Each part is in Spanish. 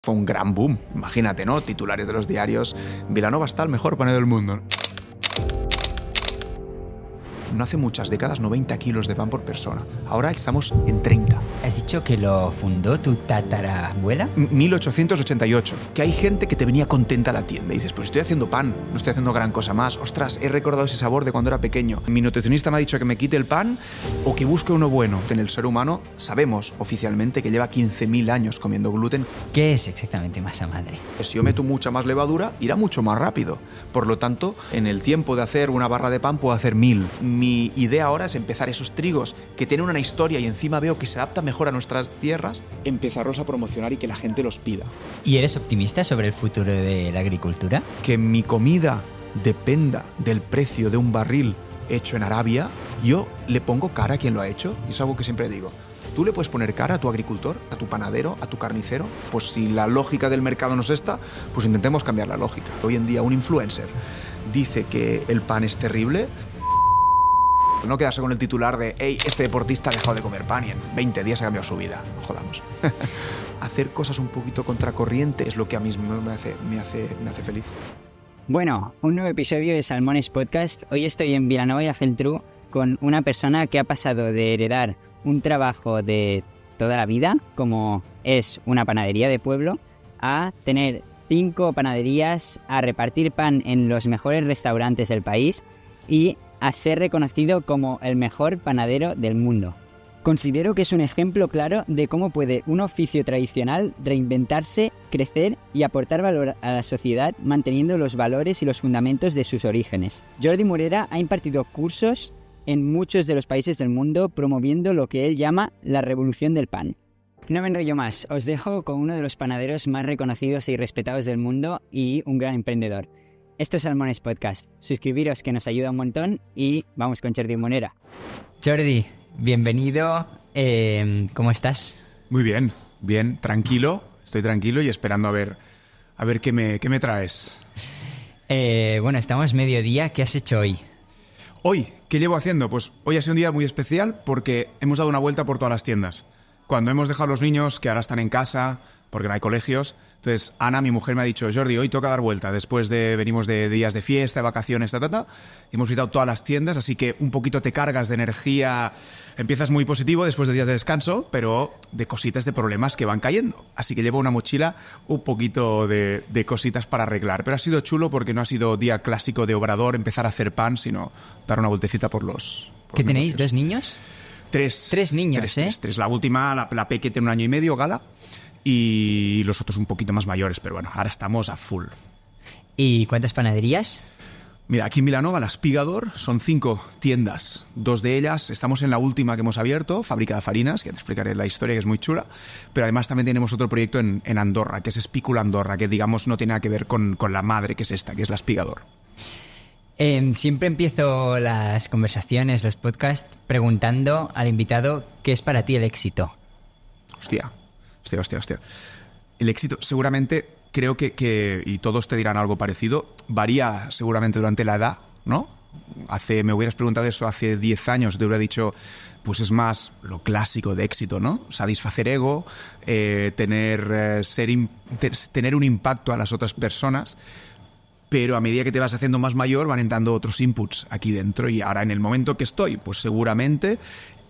Fue un gran boom, imagínate, ¿no? Titulares de los diarios, Vilanova está el mejor panadero del mundo. No hace muchas décadas 90 kilos de pan por persona. Ahora estamos en 30. ¿Has dicho que lo fundó tu tatarabuela? 1888. Que hay gente que te venía contenta a la tienda y dices, pues estoy haciendo pan, no estoy haciendo gran cosa más. Ostras, he recordado ese sabor de cuando era pequeño. Mi nutricionista me ha dicho que me quite el pan o que busque uno bueno. En el ser humano sabemos oficialmente que lleva 15.000 años comiendo gluten. ¿Qué es exactamente masa madre? Si yo meto mucha más levadura, irá mucho más rápido. Por lo tanto, en el tiempo de hacer una barra de pan puedo hacer 1000. Mi idea ahora es empezar esos trigos que tienen una historia y encima veo que se adaptan mejor a nuestras tierras, empezarlos a promocionar y que la gente los pida. ¿Y eres optimista sobre el futuro de la agricultura? Que mi comida dependa del precio de un barril hecho en Arabia, yo le pongo cara a quien lo ha hecho, y es algo que siempre digo. ¿Tú le puedes poner cara a tu agricultor, a tu panadero, a tu carnicero? Pues si la lógica del mercado no es esta, pues intentemos cambiar la lógica. Hoy en día un influencer dice que el pan es terrible. No quedarse con el titular de «Hey, este deportista ha dejado de comer pan y en 20 días ha cambiado su vida». No jodamos. Hacer cosas un poquito contracorriente es lo que a mí me hace feliz. Bueno, un nuevo episodio de Salmones Podcast. Hoy estoy en Vilanova y la Geltrú con una persona que ha pasado de heredar un trabajo de toda la vida, como es una panadería de pueblo, a tener 5 panaderías, a repartir pan en los mejores restaurantes del país y a ser reconocido como el mejor panadero del mundo. Considero que es un ejemplo claro de cómo puede un oficio tradicional reinventarse, crecer y aportar valor a la sociedad manteniendo los valores y los fundamentos de sus orígenes. Jordi Morera ha impartido cursos en muchos de los países del mundo promoviendo lo que él llama la revolución del pan. No me enrollo más, os dejo con uno de los panaderos más reconocidos y respetados del mundo y un gran emprendedor. Esto es Salmones Podcast. Suscribiros que nos ayuda un montón y vamos con Jordi Morera. Jordi, bienvenido. ¿Cómo estás? Muy bien, tranquilo. Estoy tranquilo y esperando a ver qué me traes. Bueno, estamos mediodía. ¿Qué has hecho hoy? Hoy, ¿qué llevo haciendo? Pues hoy ha sido un día muy especial porque hemos dado una vuelta por todas las tiendas. Cuando hemos dejado a los niños, que ahora están en casa, porque no hay colegios, entonces Ana, mi mujer, me ha dicho, Jordi, hoy toca dar vuelta, venimos de días de fiesta, de vacaciones, hemos visitado todas las tiendas, así que un poquito te cargas de energía, empiezas muy positivo después de días de descanso, pero de cositas, de problemas que van cayendo, así que llevo una mochila un poquito de cositas para arreglar, pero ha sido chulo porque no ha sido día clásico de obrador, empezar a hacer pan, sino dar una vueltecita por los ¿Qué tenéis, negocios. 2 niños? 3. 3 niños, Tres. La última, la Peque tiene 1 año y medio, Gala, y los otros un poquito más mayores, pero bueno, ahora estamos a full. ¿Y cuántas panaderías? Mira, aquí en Vilanova, la Espigador, son 5 tiendas. 2 de ellas, estamos en la última que hemos abierto, Fábrica de Farinas, que te explicaré la historia, que es muy chula, pero además también tenemos otro proyecto en Andorra, que es Espícula Andorra, que digamos no tiene nada que ver con la madre que es esta, que es la Espigador. Siempre empiezo las conversaciones, los podcasts, preguntando al invitado qué es para ti el éxito. Hostia. El éxito, seguramente, creo que y todos te dirán algo parecido, varía seguramente durante la edad, ¿no? Me hubieras preguntado eso hace 10 años, te hubiera dicho, pues es más lo clásico de éxito, ¿no? Satisfacer ego, tener un impacto a las otras personas. Pero a medida que te vas haciendo más mayor van entrando otros inputs aquí dentro y ahora en el momento que estoy, pues seguramente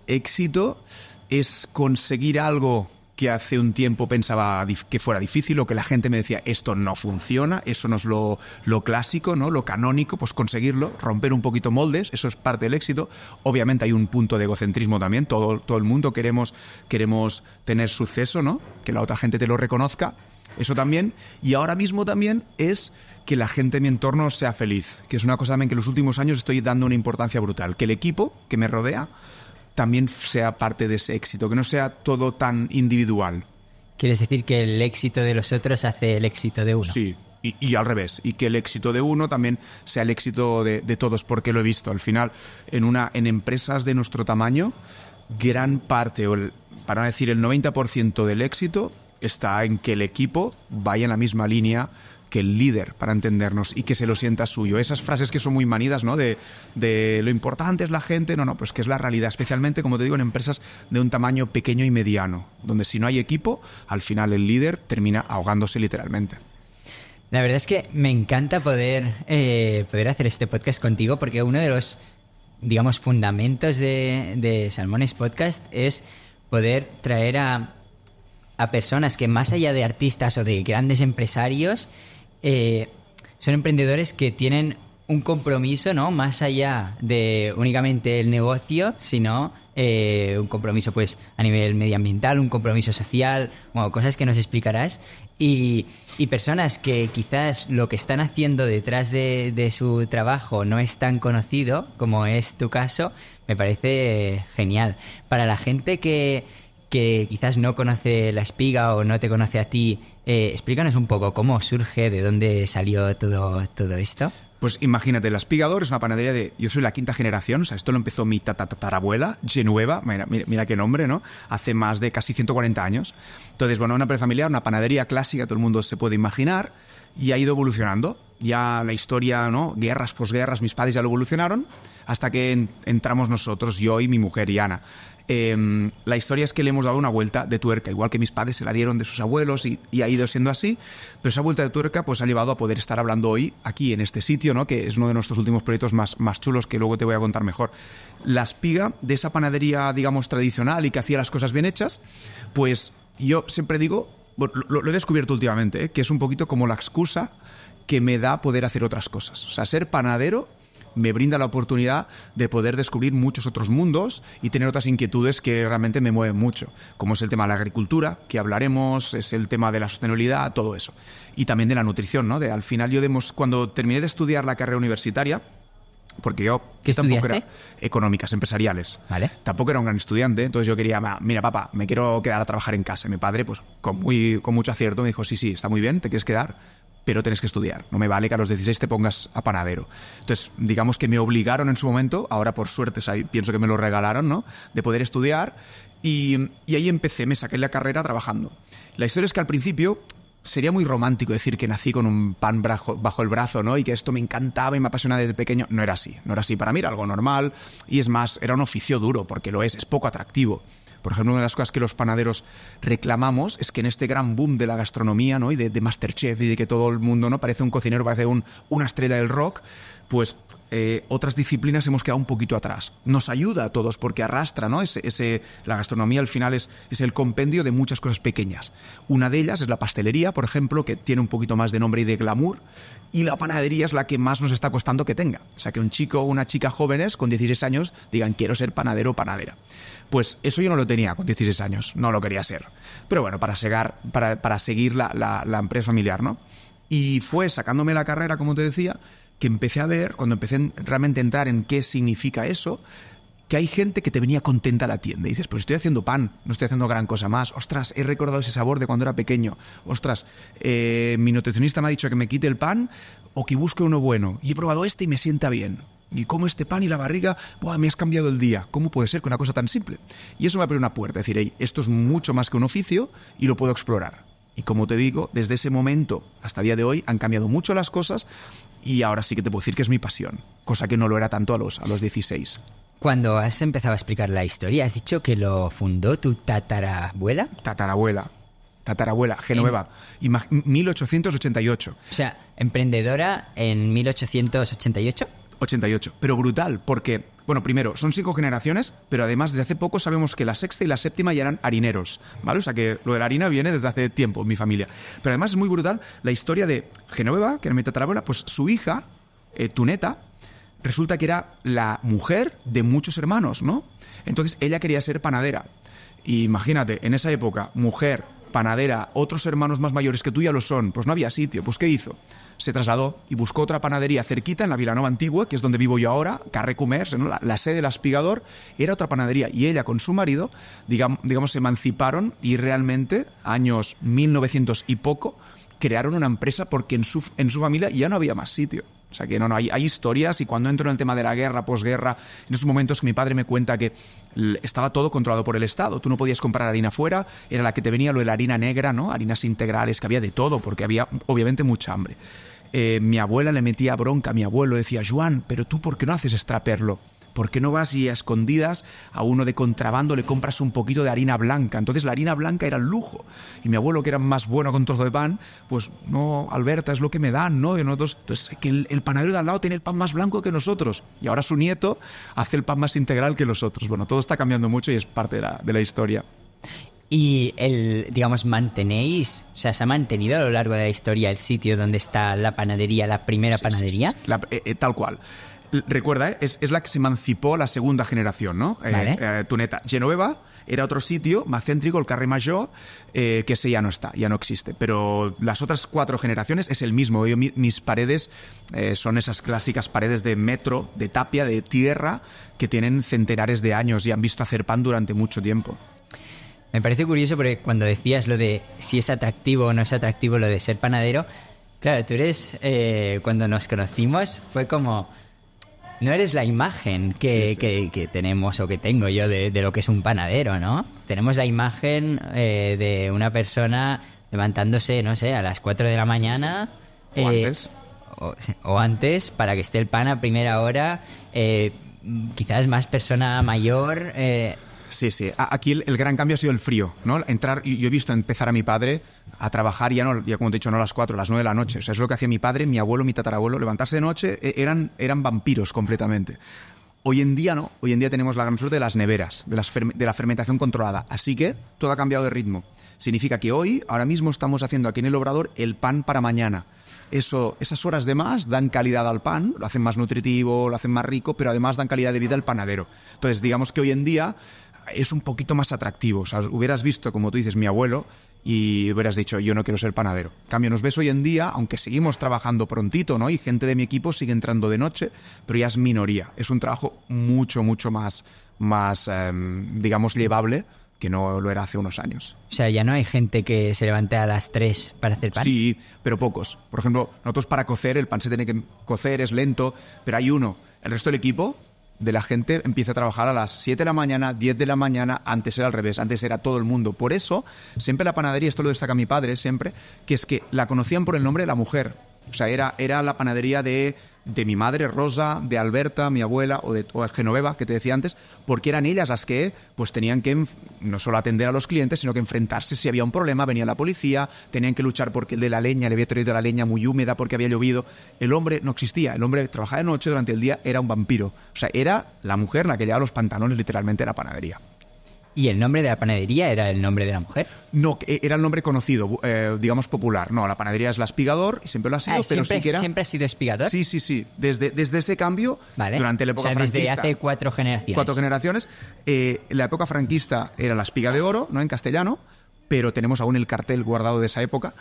éxito es conseguir algo que hace un tiempo pensaba que fuera difícil o que la gente me decía esto no funciona, eso no es lo clásico, ¿no? Lo canónico, pues conseguirlo, romper un poquito moldes, eso es parte del éxito. Obviamente hay un punto de egocentrismo también, todo el mundo queremos tener suceso, ¿no? Que la otra gente te lo reconozca. Eso también, y ahora mismo también es que la gente en mi entorno sea feliz, que es una cosa también que en los últimos años estoy dando una importancia brutal, que el equipo que me rodea también sea parte de ese éxito, que no sea todo tan individual. ¿Quieres decir que el éxito de los otros hace el éxito de uno? Sí, y al revés, y que el éxito de uno también sea el éxito de todos, porque lo he visto, al final, en empresas de nuestro tamaño, gran parte, para no decir el 90% del éxito, está en que el equipo vaya en la misma línea, que el líder para entendernos y que se lo sienta suyo. Esas frases que son muy manidas, ¿no? De lo importante es la gente. No, pues que es la realidad, especialmente, como te digo, en empresas de un tamaño pequeño y mediano, donde si no hay equipo, al final el líder termina ahogándose literalmente. La verdad es que me encanta poder hacer este podcast contigo, porque uno de los, digamos, fundamentos de Salmones Podcast es poder traer a personas que, más allá de artistas o de grandes empresarios, son emprendedores que tienen un compromiso, ¿no? Más allá de únicamente el negocio, sino un compromiso, pues, a nivel medioambiental, un compromiso social, bueno, cosas que nos explicarás, y personas que quizás lo que están haciendo detrás de su trabajo no es tan conocido, como es tu caso. Me parece genial. Para la gente que quizás no conoce La Espiga o no te conoce a ti, explícanos un poco cómo surge, de dónde salió todo esto. Pues imagínate, La Espigador es una panadería yo soy la quinta generación, o sea, esto lo empezó mi tatarabuela, Genueva, mira qué nombre, ¿no? Hace más de casi 140 años. Entonces, bueno, una empresa familiar, una panadería clásica, todo el mundo se puede imaginar, y ha ido evolucionando. Ya la historia, ¿no? Guerras, posguerras, mis padres ya lo evolucionaron, hasta que entramos nosotros, yo y mi mujer, y Ana. La historia es que le hemos dado una vuelta de tuerca, igual que mis padres se la dieron de sus abuelos y ha ido siendo así, pero esa vuelta de tuerca pues ha llevado a poder estar hablando hoy aquí en este sitio, ¿no? Que es uno de nuestros últimos proyectos más chulos, que luego te voy a contar mejor. La Espiga, de esa panadería, digamos, tradicional y que hacía las cosas bien hechas, pues yo siempre digo, lo he descubierto últimamente, que es un poquito como la excusa que me da poder hacer otras cosas. O sea, ser panadero me brinda la oportunidad de poder descubrir muchos otros mundos y tener otras inquietudes que realmente me mueven mucho, como es el tema de la agricultura, que hablaremos, es el tema de la sostenibilidad, todo eso. Y también de la nutrición, ¿no? Al final cuando terminé de estudiar la carrera universitaria, porque yo ¿Qué tampoco estudiaste? era económicas, empresariales. Vale. Tampoco era un gran estudiante, entonces yo quería, mira papá, me quiero quedar a trabajar en casa. Y mi padre, pues con mucho acierto, me dijo, sí, está muy bien, te quieres quedar, pero tienes que estudiar. No me vale que a los 16 te pongas a panadero. Entonces, digamos que me obligaron en su momento, ahora por suerte, o sea, pienso que me lo regalaron, ¿no? De poder estudiar, y ahí empecé, me saqué la carrera trabajando. La historia es que al principio sería muy romántico decir que nací con un pan bajo el brazo, ¿no? Y que esto me encantaba y me apasionaba desde pequeño. No era así. Para mí era algo normal, y es más, era un oficio duro, porque es poco atractivo. Por ejemplo, una de las cosas que los panaderos reclamamos es que en este gran boom de la gastronomía, ¿no? Y de MasterChef, y de que todo el mundo, ¿no? Parece un cocinero, parece una estrella del rock, pues otras disciplinas hemos quedado un poquito atrás. Nos ayuda a todos porque arrastra, ¿no? La gastronomía al final es el compendio de muchas cosas pequeñas. Una de ellas es la pastelería, por ejemplo, que tiene un poquito más de nombre y de glamour, y la panadería es la que más nos está costando que tenga. O sea, que un chico o una chica jóvenes con 16 años digan, quiero ser panadero o panadera. Pues eso yo no lo tenía con 16 años, no lo quería ser. Pero bueno, para seguir la empresa familiar, ¿no? Y fue sacándome la carrera, como te decía, que empecé a ver, cuando empecé realmente a entrar en qué significa eso, que hay gente que te venía contenta a la tienda. Y dices, pues estoy haciendo pan, no estoy haciendo gran cosa más. Ostras, he recordado ese sabor de cuando era pequeño. Ostras, mi nutricionista me ha dicho que me quite el pan o que busque uno bueno. Y he probado y me sienta bien. Y como este pan y la barriga, ¡buah!, me has cambiado el día. ¿Cómo puede ser que una cosa tan simple? Y eso me abrió una puerta, es decir, hey, esto es mucho más que un oficio y lo puedo explorar. Y como te digo, desde ese momento hasta el día de hoy han cambiado mucho las cosas, y ahora sí que te puedo decir que es mi pasión, cosa que no lo era tanto a los 16. Cuando has empezado a explicar la historia, has dicho que lo fundó tu tatarabuela. Tatarabuela, Genoveva, 1888. O sea, emprendedora en 1888. 88, pero brutal, porque, bueno, primero, son 5 generaciones, pero además desde hace poco sabemos que la sexta y la séptima ya eran harineros, ¿vale? O sea que lo de la harina viene desde hace tiempo en mi familia. Pero además es muy brutal la historia de Genoveva, que era mi tatarabuela, pues su hija, tu neta, resulta que era la mujer de muchos hermanos, ¿no? Entonces ella quería ser panadera. Y imagínate, en esa época, mujer, panadera, otros hermanos más mayores que tú ya lo son, pues no había sitio. Pues ¿qué hizo? Se trasladó y buscó otra panadería cerquita en la Vilanova Antigua, que es donde vivo yo ahora, Carrer Comerç, ¿no? La sede del Espigador, era otra panadería. Y ella con su marido, digamos, se emanciparon y realmente, años 1900 y poco, crearon una empresa porque en su familia ya no había más sitio. O sea que no, hay historias, y cuando entro en el tema de la guerra, posguerra, en esos momentos que mi padre me cuenta que estaba todo controlado por el Estado. Tú no podías comprar harina fuera, era la que te venía lo de la harina negra, ¿no? Harinas integrales, que había de todo, porque había obviamente mucha hambre. Mi abuela le metía bronca a mi abuelo, decía, Joan, pero tú ¿por qué no haces extraperlo? ¿Por qué no vas y a escondidas a uno de contrabando le compras un poquito de harina blanca? Entonces la harina blanca era el lujo. Y mi abuelo, que era más bueno con un trozo de pan, pues no, Alberta, es lo que me dan, ¿no? Y nosotros, entonces, que el panadero de al lado tiene el pan más blanco que nosotros. Y ahora su nieto hace el pan más integral que los otros. Bueno, todo está cambiando mucho y es parte de la historia. Y digamos, mantenéis, o sea, ¿se ha mantenido a lo largo de la historia el sitio donde está la panadería, la primera panadería? Sí. Tal cual. Recuerda, es la que se emancipó la segunda generación, ¿no? Vale. Tuneta. Genoveva era otro sitio más céntrico, el Carrer Major, que ese ya no está, ya no existe. Pero las otras 4 generaciones es el mismo. Mis paredes son esas clásicas paredes de metro, de tapia, de tierra, que tienen centenares de años y han visto hacer pan durante mucho tiempo. Me parece curioso porque cuando decías lo de si es atractivo o no es atractivo lo de ser panadero, claro, tú eres, cuando nos conocimos, fue como... No eres la imagen que tenemos o que tengo yo de lo que es un panadero, ¿no? Tenemos la imagen de una persona levantándose, no sé, a las 4 de la mañana. Sí. O antes. O antes, para que esté el pan a primera hora. Quizás más persona mayor... Sí. Aquí el gran cambio ha sido el frío, ¿no? Yo he visto empezar a mi padre a trabajar ya como te he dicho, no a las 4, a las 9 de la noche. O sea, es lo que hacía mi padre, mi abuelo, mi tatarabuelo. Levantarse de noche eran vampiros completamente. Hoy en día no. Hoy en día tenemos la gran suerte de las neveras, de la fermentación controlada. Así que todo ha cambiado de ritmo. Significa que ahora mismo estamos haciendo aquí en el Obrador el pan para mañana. Esas horas de más dan calidad al pan, lo hacen más nutritivo, lo hacen más rico, pero además dan calidad de vida al panadero. Entonces, digamos que hoy en día es un poquito más atractivo. O sea, hubieras visto, como tú dices, mi abuelo, y hubieras dicho, yo no quiero ser panadero. En cambio, nos ves hoy en día, aunque seguimos trabajando prontito, ¿no? Y gente de mi equipo sigue entrando de noche, pero ya es minoría. Es un trabajo mucho más digamos, llevable, que no lo era hace unos años. O sea, ya no hay gente que se levante a las 3 para hacer pan. Sí, pero pocos. Por ejemplo, nosotros para cocer, el pan se tiene que cocer, es lento, pero hay uno. El resto del equipo de la gente empieza a trabajar a las 7 de la mañana, 10 de la mañana. Antes era al revés, antes era todo el mundo. Por eso, siempre la panadería, esto lo destaca mi padre siempre, que es que la conocían por el nombre de la mujer. O sea, era la panadería de mi madre, Rosa, de Alberta, mi abuela, o de Genoveva, que te decía antes, porque eran ellas las que pues tenían que no solo atender a los clientes, sino que enfrentarse si había un problema, venía la policía, tenían que luchar porque el de la leña le había traído la leña muy húmeda porque había llovido. El hombre no existía, el hombre trabajaba de noche, durante el día era un vampiro. O sea, era la mujer la que llevaba los pantalones literalmente de la panadería. ¿Y el nombre de la panadería era el nombre de la mujer? No, era el nombre conocido, digamos popular. No, la panadería es La Espigador y siempre lo ha sido, pero ¿Siempre ha sido Espigador? Sí. Desde ese cambio, vale. Durante la época franquista. Desde hace 4 generaciones. 4 generaciones. La época franquista era La Espiga de Oro, ¿no? En castellano, pero tenemos aún el cartel guardado de esa época.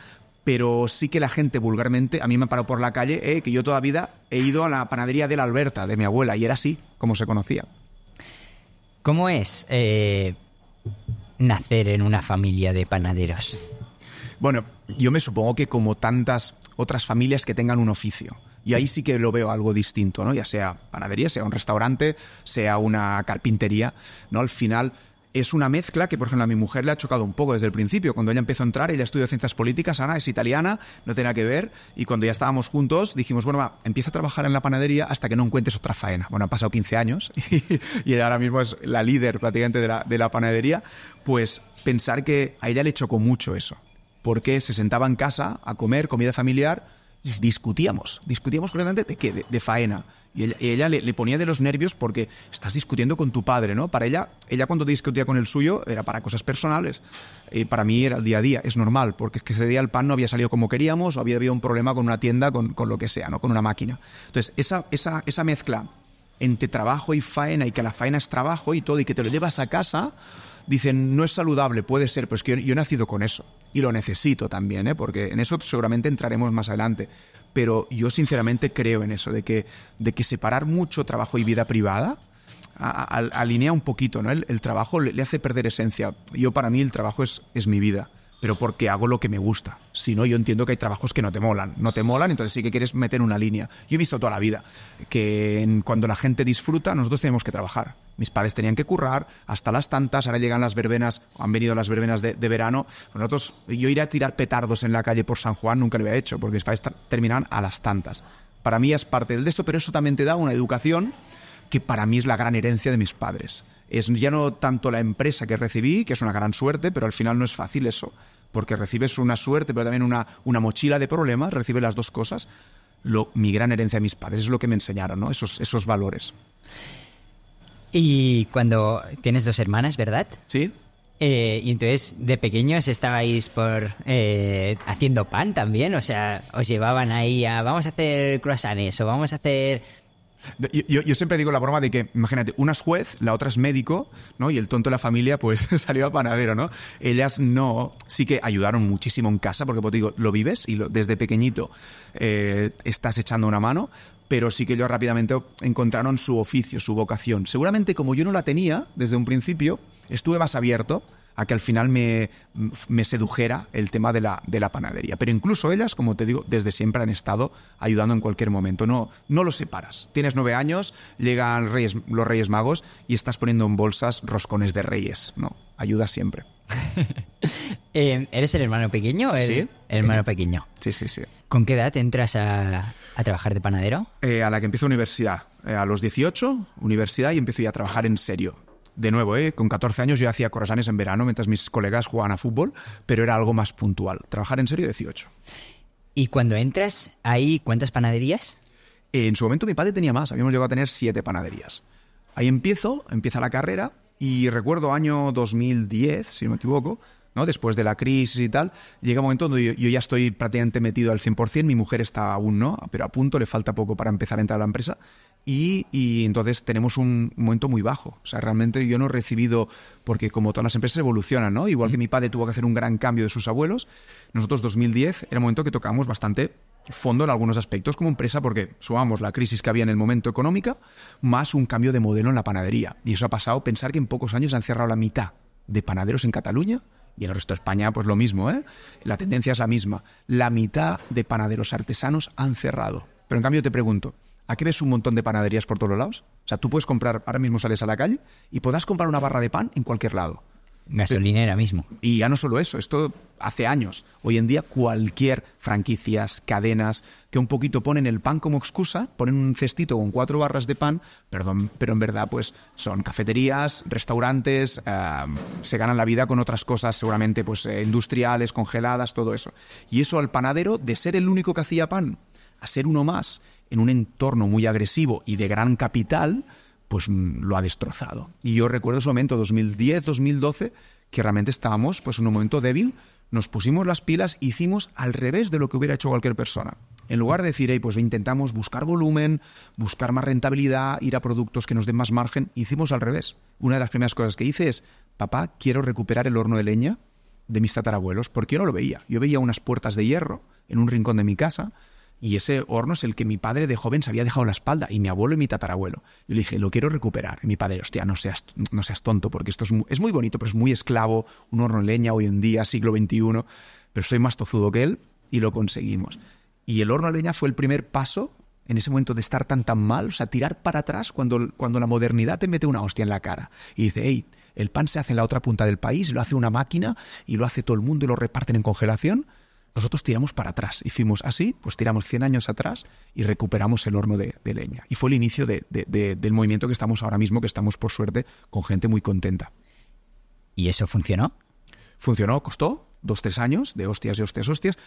Pero sí que la gente vulgarmente, a mí me ha parado por la calle, que yo toda vida he ido a la panadería de la Alberta, de mi abuela, y era así como se conocía. ¿Cómo es nacer en una familia de panaderos? Bueno, yo me supongo que como tantas otras familias que tengan un oficio. Y ahí sí que lo veo algo distinto, ¿no? Ya sea panadería, sea un restaurante, sea una carpintería, ¿no? Al final es una mezcla que, por ejemplo, a mi mujer le ha chocado un poco desde el principio. Cuando ella empezó a entrar, ella estudió ciencias políticas, Ana es italiana, no tiene nada que ver, y cuando ya estábamos juntos dijimos, bueno, va, empieza a trabajar en la panadería hasta que no encuentres otra faena. Bueno, han pasado 15 años y ella ahora mismo es la líder prácticamente de la panadería. Pues pensar que a ella le chocó mucho eso, porque se sentaba en casa a comer comida familiar y discutíamos completamente de qué, de faena. Y ella le ponía de los nervios porque estás discutiendo con tu padre, ¿no? Para ella cuando discutía con el suyo era para cosas personales. Para mí era el día a día, es normal, porque es que ese día el pan no había salido como queríamos o había habido un problema con una tienda, con lo que sea, ¿no? Con una máquina. Entonces, esa mezcla entre trabajo y faena, y que la faena es trabajo y todo, y que te lo llevas a casa, dicen, no es saludable, puede ser, pero es que yo he nacido con eso y lo necesito también, porque en eso seguramente entraremos más adelante. Pero yo sinceramente creo en eso, de que separar mucho trabajo y vida privada alinea un poquito, ¿no? El trabajo le hace perder esencia. Para mí el trabajo es mi vida. pero porque hago lo que me gusta. Si no, yo entiendo que hay trabajos que no te molan, entonces sí que quieres meter una línea. Yo he visto toda la vida que cuando la gente disfruta, nosotros tenemos que trabajar. Mis padres tenían que currar hasta las tantas, ahora llegan las verbenas, han venido las verbenas de verano. Yo ir a tirar petardos en la calle por San Juan nunca lo había hecho, porque mis padres terminan a las tantas. Para mí es parte de esto, pero eso también te da una educación que para mí es la gran herencia de mis padres. Es ya no tanto la empresa que recibí, que es una gran suerte, pero al final no es fácil eso, porque recibes una suerte, pero también una mochila de problemas, recibes las dos cosas. Mi gran herencia de mis padres es lo que me enseñaron, ¿no? Esos valores. Y cuando tienes 2 hermanas, ¿verdad? Sí. Y entonces, de pequeños estabais haciendo pan también, o sea, os llevaban ahí vamos a hacer croissants o vamos a hacer... Yo siempre digo la broma de que, imagínate, una es juez, la otra es médico, ¿no? Y el tonto de la familia pues salió a panadero, ¿no? Ellas sí que ayudaron muchísimo en casa, porque pues, digo, lo vives y desde pequeñito estás echando una mano, pero sí que ellos rápidamente encontraron su oficio, su vocación. Seguramente como yo no la tenía desde un principio, estuve más abierto a que al final me sedujera el tema de la panadería. Pero incluso ellas, como te digo, desde siempre han estado ayudando en cualquier momento. No los separas. Tienes 9 años, llegan los Reyes Magos y estás poniendo en bolsas roscones de Reyes. No, ayuda siempre. ¿Eres el hermano pequeño? Sí. El hermano pequeño. Sí. ¿Con qué edad entras a trabajar de panadero? A la que empiezo universidad. A los 18, universidad, y empiezo ya a trabajar en serio. De nuevo, con 14 años yo hacía croissants en verano mientras mis colegas jugaban a fútbol, pero era algo más puntual. Trabajar en serio, 18. ¿Y cuando entras ahí, cuántas panaderías? En su momento mi padre tenía más, habíamos llegado a tener 7 panaderías. Ahí empieza la carrera y recuerdo año 2010, si no me equivoco, ¿no? Después de la crisis y tal, llega un momento donde yo ya estoy prácticamente metido al 100%, mi mujer está aún no, pero a punto, le falta poco para empezar a entrar a la empresa. Y entonces tenemos un momento muy bajo. O sea, realmente yo no he recibido, porque como todas las empresas evolucionan, ¿no? Igual que mi padre tuvo que hacer un gran cambio de sus abuelos, nosotros 2010 era un momento que tocamos bastante fondo en algunos aspectos como empresa, porque sumamos la crisis que había en el momento económica, más un cambio de modelo en la panadería. Y eso ha pasado, pensar que en pocos años han cerrado la mitad de panaderos en Cataluña, y en el resto de España pues lo mismo, ¿eh? La tendencia es la misma. La mitad de panaderos artesanos han cerrado. Pero en cambio te pregunto, ¿a qué ves un montón de panaderías por todos lados? O sea, tú puedes comprar, ahora mismo sales a la calle y podrás comprar una barra de pan en cualquier lado. Gasolinera mismo. Y ya no solo eso, esto hace años. Hoy en día cualquier franquicias, cadenas, que un poquito ponen el pan como excusa, ponen un cestito con 4 barras de pan, perdón, pero en verdad pues son cafeterías, restaurantes, se ganan la vida con otras cosas seguramente pues industriales, congeladas, todo eso. Y eso al panadero, de ser el único que hacía pan, a ser uno más en un entorno muy agresivo y de gran capital, pues lo ha destrozado. Y yo recuerdo ese momento, 2010, 2012, que realmente estábamos pues en un momento débil, nos pusimos las pilas, hicimos al revés de lo que hubiera hecho cualquier persona. En lugar de decir, pues intentamos buscar volumen, buscar más rentabilidad, ir a productos que nos den más margen, hicimos al revés. Una de las primeras cosas que hice es, papá, quiero recuperar el horno de leña de mis tatarabuelos, porque yo no lo veía. Yo veía unas puertas de hierro en un rincón de mi casa, y ese horno es el que mi padre de joven se había dejado en la espalda, y mi abuelo y mi tatarabuelo. Yo le dije, lo quiero recuperar. Y mi padre, hostia, no seas tonto, porque esto es muy bonito, pero es muy esclavo, un horno de leña hoy en día, siglo XXI, pero soy más tozudo que él, y lo conseguimos. Y el horno de leña fue el primer paso en ese momento de estar tan mal, o sea, tirar para atrás cuando la modernidad te mete una hostia en la cara. Y dice, hey, el pan se hace en la otra punta del país, lo hace una máquina, y lo hace todo el mundo, y lo reparten en congelación. Nosotros tiramos para atrás. Hicimos así, pues tiramos 100 años atrás y recuperamos el horno de leña. Y fue el inicio del movimiento que estamos ahora mismo, que estamos, por suerte, con gente muy contenta. ¿Y eso funcionó? Funcionó, costó 2-3 años de hostias,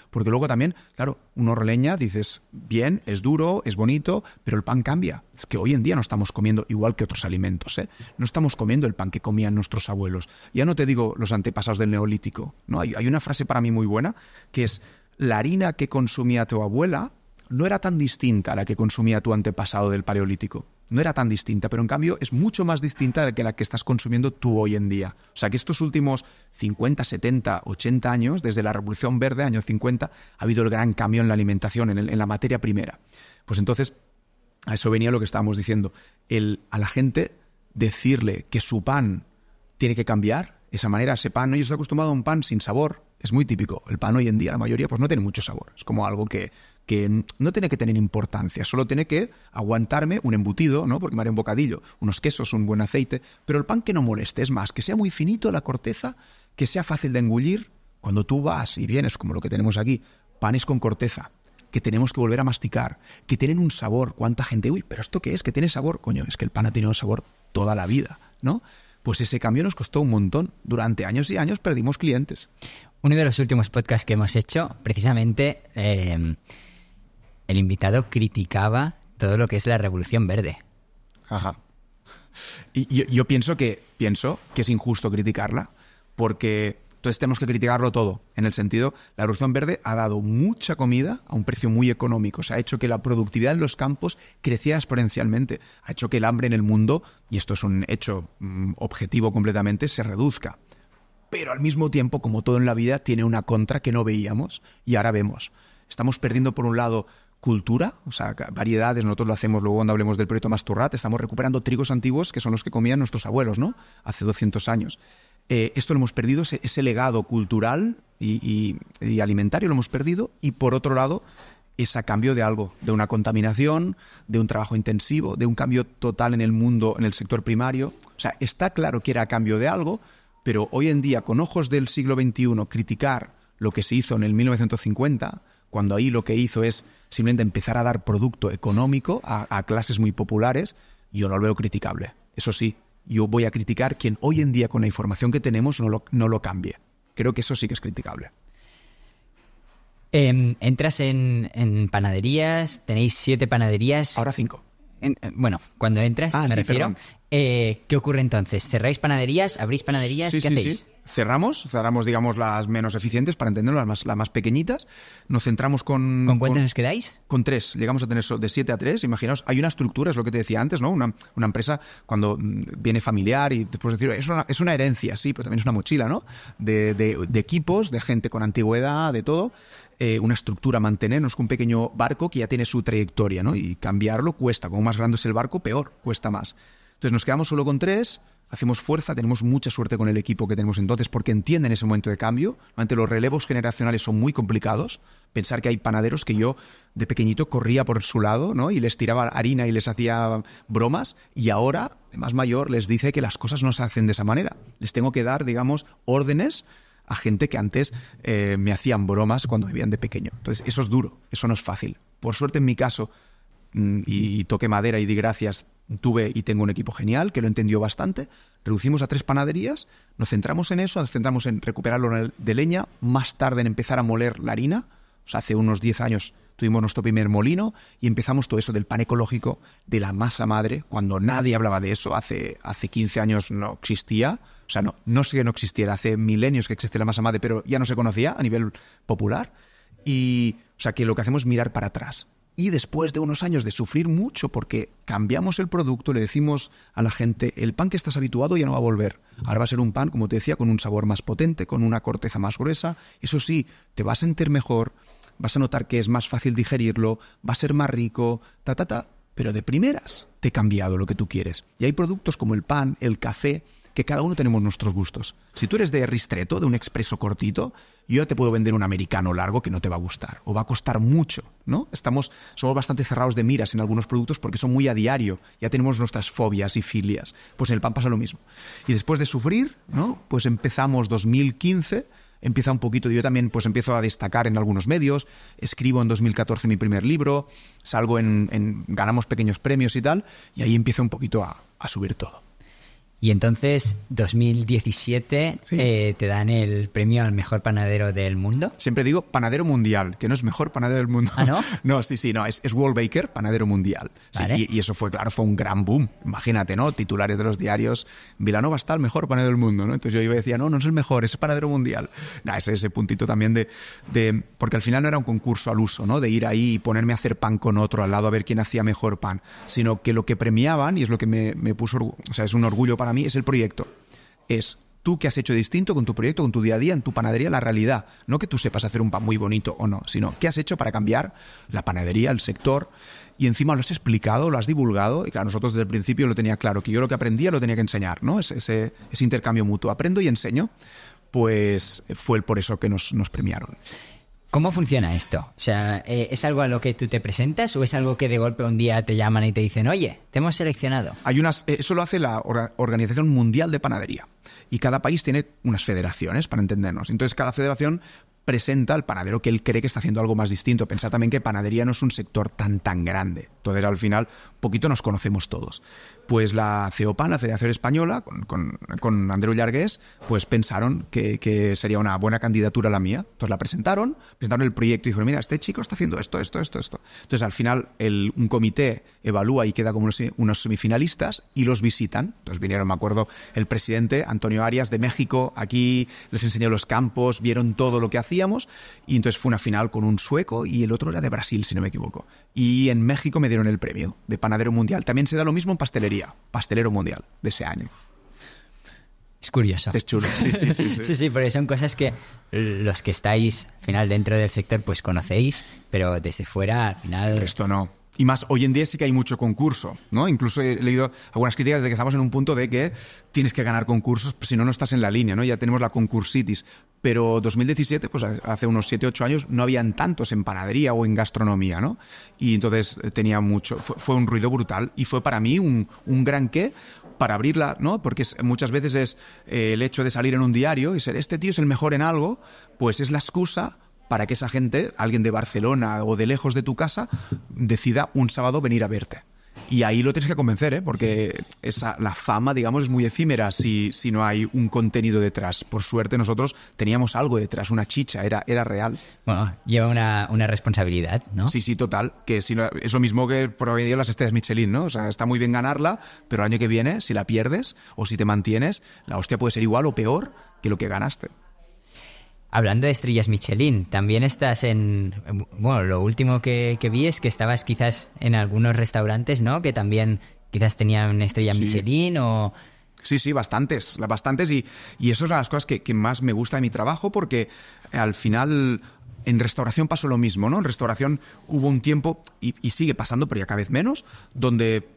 porque luego también, claro, un horno de leña, dices, bien, es duro, es bonito, pero el pan cambia. Es que hoy en día no estamos comiendo igual que otros alimentos, ¿eh? No estamos comiendo el pan que comían nuestros abuelos. Ya no te digo los antepasados del Neolítico, ¿no? Hay una frase para mí muy buena, que es, la harina que consumía tu abuela no era tan distinta a la que consumía tu antepasado del Paleolítico. No era tan distinta, pero en cambio es mucho más distinta que la que estás consumiendo tú hoy en día. O sea que estos últimos 50, 70, 80 años, desde la Revolución Verde, años 50, ha habido el gran cambio en la alimentación, en la materia primera. Pues entonces, a eso venía lo que estábamos diciendo. A la gente decirle que su pan tiene que cambiar, esa manera, ese pan, ¿no? Yo estoy acostumbrado a un pan sin sabor, Es muy típico. El pan hoy en día, la mayoría, pues no tiene mucho sabor. Es como algo que no tiene que tener importancia, solo tiene que aguantarme un embutido, ¿no? Porque me haré un bocadillo, unos quesos, un buen aceite, pero el pan que no moleste, es más, que sea muy finito la corteza, que sea fácil de engullir. Cuando tú vas y vienes, como lo que tenemos aquí, panes con corteza, que tenemos que volver a masticar, que tienen un sabor. ¿Cuánta gente? Uy, ¿pero esto qué es? ¿Que tiene sabor? Coño, es que el pan ha tenido sabor toda la vida, ¿no? Pues ese cambio nos costó un montón. Durante años y años perdimos clientes. Uno de los últimos podcasts que hemos hecho, precisamente, el invitado criticaba todo lo que es la revolución verde. Ajá. Y yo pienso que es injusto criticarla, porque entonces tenemos que criticarlo todo, en el sentido, la revolución verde ha dado mucha comida a un precio muy económico, o sea, ha hecho que la productividad en los campos creciera exponencialmente, ha hecho que el hambre en el mundo, y esto es un hecho objetivo completamente, se reduzca. Pero al mismo tiempo, como todo en la vida, tiene una contra que no veíamos y ahora vemos. Estamos perdiendo, por un lado, cultura, o sea, variedades, nosotros lo hacemos luego cuando hablemos del proyecto Masturrat, estamos recuperando trigos antiguos que son los que comían nuestros abuelos, ¿no? Hace 200 años. Esto lo hemos perdido, ese legado cultural y alimentario lo hemos perdido, y por otro lado, es a cambio de algo, de una contaminación, de un trabajo intensivo, de un cambio total en el mundo, en el sector primario. O sea, está claro que era a cambio de algo, pero hoy en día, con ojos del siglo XXI, criticar lo que se hizo en el 1950, cuando ahí lo que hizo es simplemente empezar a dar producto económico a clases muy populares, yo no lo veo criticable. Eso sí, yo voy a criticar quien hoy en día, con la información que tenemos, no lo cambie. Creo que eso sí que es criticable. Entras en panaderías, tenéis 7 panaderías. Ahora 5. Bueno, cuando entras, me refiero. ¿Qué ocurre entonces? ¿Cerráis panaderías? ¿Abrís panaderías? ¿Qué hacéis? Sí. Cerramos, digamos, las menos eficientes, para entenderlo, las más pequeñitas. Nos centramos con... ¿Con cuántos os quedáis? Con 3. Llegamos a tener de 7 a 3. Imaginaos, hay una estructura, es lo que te decía antes, ¿no? Una empresa, cuando viene familiar y después decir, es una herencia, sí, pero también es una mochila, ¿no? De equipos, de gente con antigüedad, de todo. Una estructura mantenernos con un pequeño barco que ya tiene su trayectoria, ¿no? Y cambiarlo cuesta. Como más grande es el barco, peor, cuesta más. Entonces nos quedamos solo con 3, hacemos fuerza, tenemos mucha suerte con el equipo que tenemos entonces, porque entienden ese momento de cambio. Ante los relevos generacionales son muy complicados. Pensar que hay panaderos que yo de pequeñito corría por su lado, ¿no? Y les tiraba harina y les hacía bromas, y ahora, de más mayor, les dice que las cosas no se hacen de esa manera. Les tengo que dar, digamos, órdenes a gente que antes me hacían bromas cuando vivían de pequeño. Entonces eso es duro, eso no es fácil. Por suerte en mi caso, y toqué madera y di gracias, tuve y tengo un equipo genial que lo entendió bastante. Reducimos a 3 panaderías, nos centramos en eso, nos centramos en recuperarlo de leña, más tarde en empezar a moler la harina. O sea, hace unos 10 años tuvimos nuestro primer molino y empezamos todo eso del pan ecológico, de la masa madre, cuando nadie hablaba de eso. Hace 15 años no existía. O sea, no sé que no existiera, hace milenios que existe la masa madre, pero ya no se conocía a nivel popular. Y, o sea, que lo que hacemos es mirar para atrás. Y después de unos años de sufrir mucho porque cambiamos el producto, le decimos a la gente, el pan que estás habituado ya no va a volver. Ahora va a ser un pan, como te decía, con un sabor más potente, con una corteza más gruesa. Eso sí, te vas a sentir mejor, vas a notar que es más fácil digerirlo, va a ser más rico, pero de primeras te he cambiado lo que tú quieres. Y hay productos como el pan, el café, que cada uno tenemos nuestros gustos. Si tú eres de ristretto, de un expreso cortito, yo te puedo vender un americano largo que no te va a gustar o va a costar mucho, ¿no? Somos bastante cerrados de miras en algunos productos porque son muy a diario. Ya tenemos nuestras fobias y filias. Pues en el pan pasa lo mismo. Y después de sufrir, ¿no? Pues empezamos 2015, empieza un poquito, yo también pues empiezo a destacar en algunos medios, escribo en 2014 mi primer libro, salgo ganamos pequeños premios y tal, y ahí empieza un poquito a subir todo. Y entonces, 2017, Sí. Te dan el premio al mejor panadero del mundo. Siempre digo panadero mundial, que no es mejor panadero del mundo. ¿Ah, no? No, es World Baker, panadero mundial. Sí, Vale. y eso fue un gran boom. Imagínate, ¿no? Titulares de los diarios, Vilanova está el mejor panadero del mundo, ¿no? Entonces yo iba y decía, no es el mejor, es el panadero mundial. Ese puntito también de... Porque al final no era un concurso al uso, ¿no? De ir ahí y ponerme a hacer pan con otro al lado a ver quién hacía mejor pan. Sino que lo que premiaban, y es lo que me puso... O sea, es un orgullo para mí, es el proyecto. Es tú qué has hecho distinto con tu proyecto, con tu día a día, en tu panadería, la realidad. No que tú sepas hacer un pan muy bonito o no, sino qué has hecho para cambiar la panadería, el sector, y encima lo has explicado, lo has divulgado, y claro, nosotros desde el principio lo tenía claro, que yo lo que aprendía lo tenía que enseñar, ¿no? Ese intercambio mutuo. Aprendo y enseño. pues fue por eso que nos premiaron. ¿Cómo funciona esto? O sea, ¿es algo a lo que tú te presentas o es algo que de golpe un día te llaman y te dicen, oye, te hemos seleccionado? Eso lo hace la Organización Mundial de Panadería y cada país tiene unas federaciones, para entendernos. Entonces cada federación presenta al panadero que él cree que está haciendo algo más distinto. Pensad también que panadería no es un sector tan grande. Entonces, al final, poquito nos conocemos todos. Pues la CEOPAN, la Federación Española, con Andreu Llargués, pues pensaron que sería una buena candidatura la mía. Entonces la presentaron el proyecto y dijeron, mira, este chico está haciendo esto. Entonces, al final, un comité evalúa y queda como unos semifinalistas y los visitan. Entonces vinieron, me acuerdo, el presidente, Antonio Arias, de México, aquí les enseñó los campos, vieron todo lo que hacíamos y entonces fue una final con un sueco y el otro era de Brasil, si no me equivoco. Y en México me dieron el premio de panadero mundial. También se da lo mismo en pastelería, pastelero mundial de ese año. Es curioso. Es chulo, sí. Sí, porque son cosas que los que estáis al final dentro del sector pues conocéis, pero desde fuera al final... El resto no. Y más, hoy en día sí que hay mucho concurso, ¿no? Incluso he leído algunas críticas de que estamos en un punto de que tienes que ganar concursos, si no, no estás en la línea, ¿no? Ya tenemos la concursitis. Pero 2017, pues hace unos 7-8 años, no habían tantos en panadería o en gastronomía, ¿no? Y entonces tenía mucho... Fue un ruido brutal y fue para mí un gran qué para abrirla, ¿no? Porque muchas veces es el hecho de salir en un diario y ser este tío es el mejor en algo, pues es la excusa para que esa gente, alguien de Barcelona o de lejos de tu casa, decida un sábado venir a verte. Y ahí lo tienes que convencer, ¿eh? Porque la fama, digamos, es muy efímera si no hay un contenido detrás. Por suerte nosotros teníamos algo detrás, una chicha, era real. Bueno, lleva una responsabilidad, ¿no? Sí, total. Que si no, es lo mismo que por hoy en día las estrellas Michelin, ¿no? O sea, está muy bien ganarla, pero el año que viene, si la pierdes o si te mantienes, la hostia puede ser igual o peor que lo que ganaste. Hablando de estrellas Michelin, también estás en... Bueno, lo último que vi es que estabas quizás en algunos restaurantes, ¿no? Que también quizás tenían una estrella Michelin o... Sí, bastantes. Y eso es una de las cosas que más me gusta de mi trabajo porque al final... En restauración pasó lo mismo, ¿no? En restauración hubo un tiempo, y sigue pasando, pero ya cada vez menos, donde...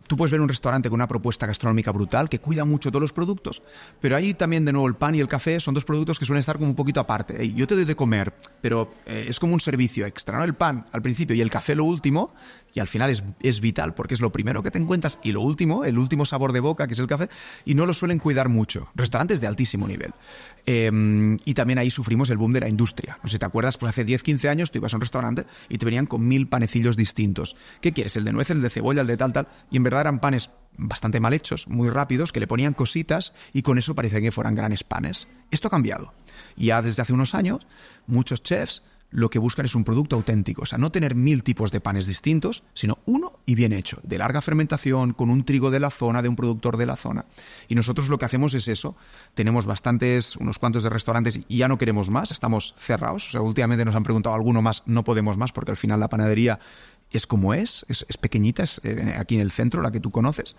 Tú puedes ver un restaurante con una propuesta gastronómica brutal, que cuida mucho todos los productos, pero ahí también, de nuevo, el pan y el café son dos productos que suelen estar como un poquito aparte. Yo te doy de comer, pero es como un servicio extra, ¿no? El pan al principio y el café lo último, y al final es vital, porque es lo primero que te encuentras y lo último, el último sabor de boca, que es el café, y no lo suelen cuidar mucho. Restaurantes de altísimo nivel. Y también ahí sufrimos el boom de la industria. No sé si te acuerdas, pues hace 10-15 años tú ibas a un restaurante y te venían con 1000 panecillos distintos. ¿Qué quieres? ¿El de nuez, el de cebolla, el de tal? Y en verdad eran panes bastante mal hechos, muy rápidos, que le ponían cositas y con eso parecía que fueran grandes panes. Esto ha cambiado. Y ya desde hace unos años, muchos chefs lo que buscan es un producto auténtico. O sea, no tener 1000 tipos de panes distintos, sino uno y bien hecho, de larga fermentación, con un trigo de la zona, de un productor de la zona. Y nosotros lo que hacemos es eso. Tenemos unos cuantos de restaurantes y ya no queremos más, estamos cerrados. O sea, últimamente nos han preguntado alguno más, no podemos más, porque al final la panadería es como es pequeñita, es aquí en el centro, la que tú conoces.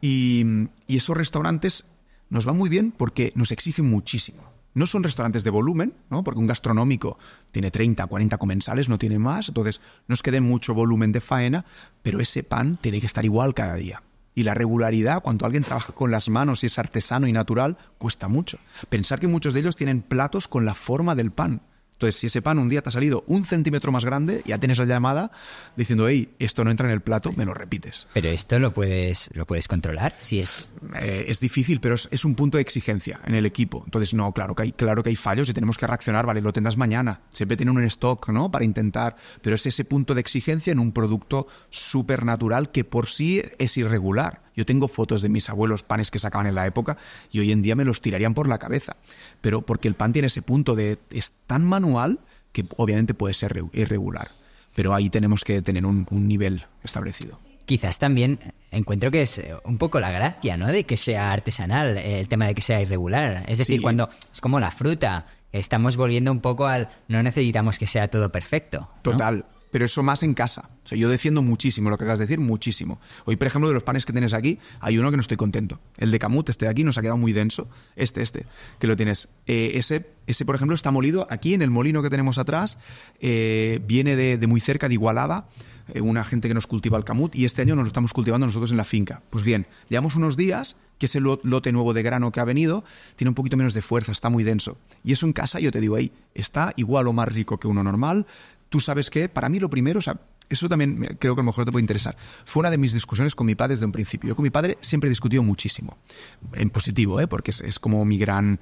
Y esos restaurantes nos van muy bien porque nos exigen muchísimo. No son restaurantes de volumen, ¿no? Porque un gastronómico tiene 30, 40 comensales, no tiene más, entonces no es que den mucho volumen de faena, pero ese pan tiene que estar igual cada día. Y la regularidad, cuando alguien trabaja con las manos y es artesano y natural, cuesta mucho. Pensar que muchos de ellos tienen platos con la forma del pan. Entonces, si ese pan un día te ha salido 1 centímetro más grande, ya tienes la llamada diciendo, hey, esto no entra en el plato, me lo repites. Pero esto lo puedes controlar, si es... Es difícil, pero es un punto de exigencia en el equipo. Entonces, no, claro que hay fallos y tenemos que reaccionar, vale, lo tendrás mañana. Siempre tienen un stock, ¿no? Para intentar, pero es ese punto de exigencia en un producto súper natural que por sí es irregular. Yo tengo fotos de mis abuelos, panes que sacaban en la época, y hoy en día me los tirarían por la cabeza. Pero porque el pan tiene ese punto es tan manual que obviamente puede ser irregular. Pero ahí tenemos que tener un nivel establecido. Quizás también encuentro que es un poco la gracia, ¿no? De que sea artesanal, el tema de que sea irregular. Es decir, cuando es como la fruta, estamos volviendo un poco no necesitamos que sea todo perfecto, ¿no? Total. Pero eso más en casa. O sea, yo defiendo muchísimo lo que acabas de decir, muchísimo. Hoy, por ejemplo, de los panes que tienes aquí, hay uno que no estoy contento. El de Camut, de aquí, nos ha quedado muy denso. Que lo tienes. Ese, por ejemplo, está molido aquí en el molino que tenemos atrás. Viene de muy cerca, de Igualada. una gente que nos cultiva el camut, y este año nos lo estamos cultivando nosotros en la finca. Pues bien, llevamos unos días que ese lote nuevo de grano que ha venido tiene un poquito menos de fuerza, está muy denso. Y eso en casa, yo te digo ahí, está igual o más rico que uno normal. Tú sabes que, para mí lo primero, o sea, eso también creo que a lo mejor te puede interesar. Fue una de mis discusiones con mi padre desde un principio. Yo con mi padre siempre he discutido muchísimo. En positivo, porque es como mi gran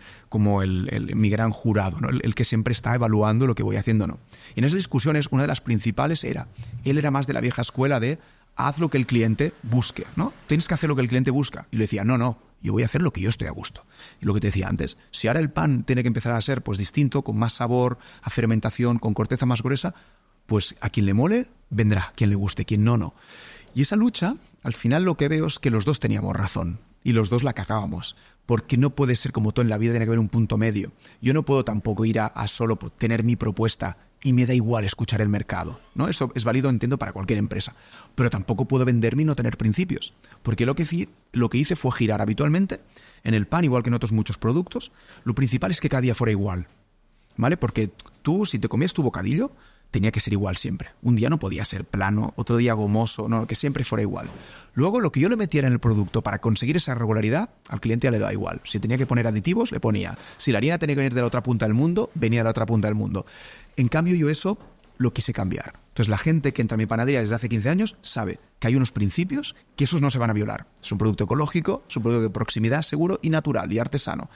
jurado, ¿no? El que siempre está evaluando lo que voy haciendo o no. Y en esas discusiones, una de las principales él era más de la vieja escuela de haz lo que el cliente busque, ¿no? Tienes que hacer lo que el cliente busca. Y le decía, no, yo voy a hacer lo que yo estoy a gusto. Y lo que te decía antes, si ahora el pan tiene que empezar a ser pues distinto, con más sabor, a fermentación, con corteza más gruesa, pues a quien le mole, vendrá, quien le guste, quien no. Y esa lucha, al final lo que veo es que los dos teníamos razón y los dos la cagábamos, porque no puede ser como todo en la vida, tiene que haber un punto medio. Yo no puedo tampoco ir a solo tener mi propuesta y me da igual escuchar el mercado, ¿no? Eso es válido, entiendo, para cualquier empresa, pero tampoco puedo venderme y no tener principios, porque lo que hice fue girar habitualmente en el pan, igual que en otros muchos productos. Lo principal es que cada día fuera igual, ¿vale? Porque tú, si te comías tu bocadillo, tenía que ser igual siempre. Un día no podía ser plano, otro día gomoso, no, que siempre fuera igual. Luego, lo que yo le metiera en el producto para conseguir esa regularidad, al cliente ya le da igual. Si tenía que poner aditivos, le ponía. Si la harina tenía que venir de la otra punta del mundo, venía de la otra punta del mundo. En cambio, yo eso lo quise cambiar. Entonces, la gente que entra a mi panadería desde hace 15 años sabe que hay unos principios que esos no se van a violar. Es un producto ecológico, es un producto de proximidad seguro y natural y artesano.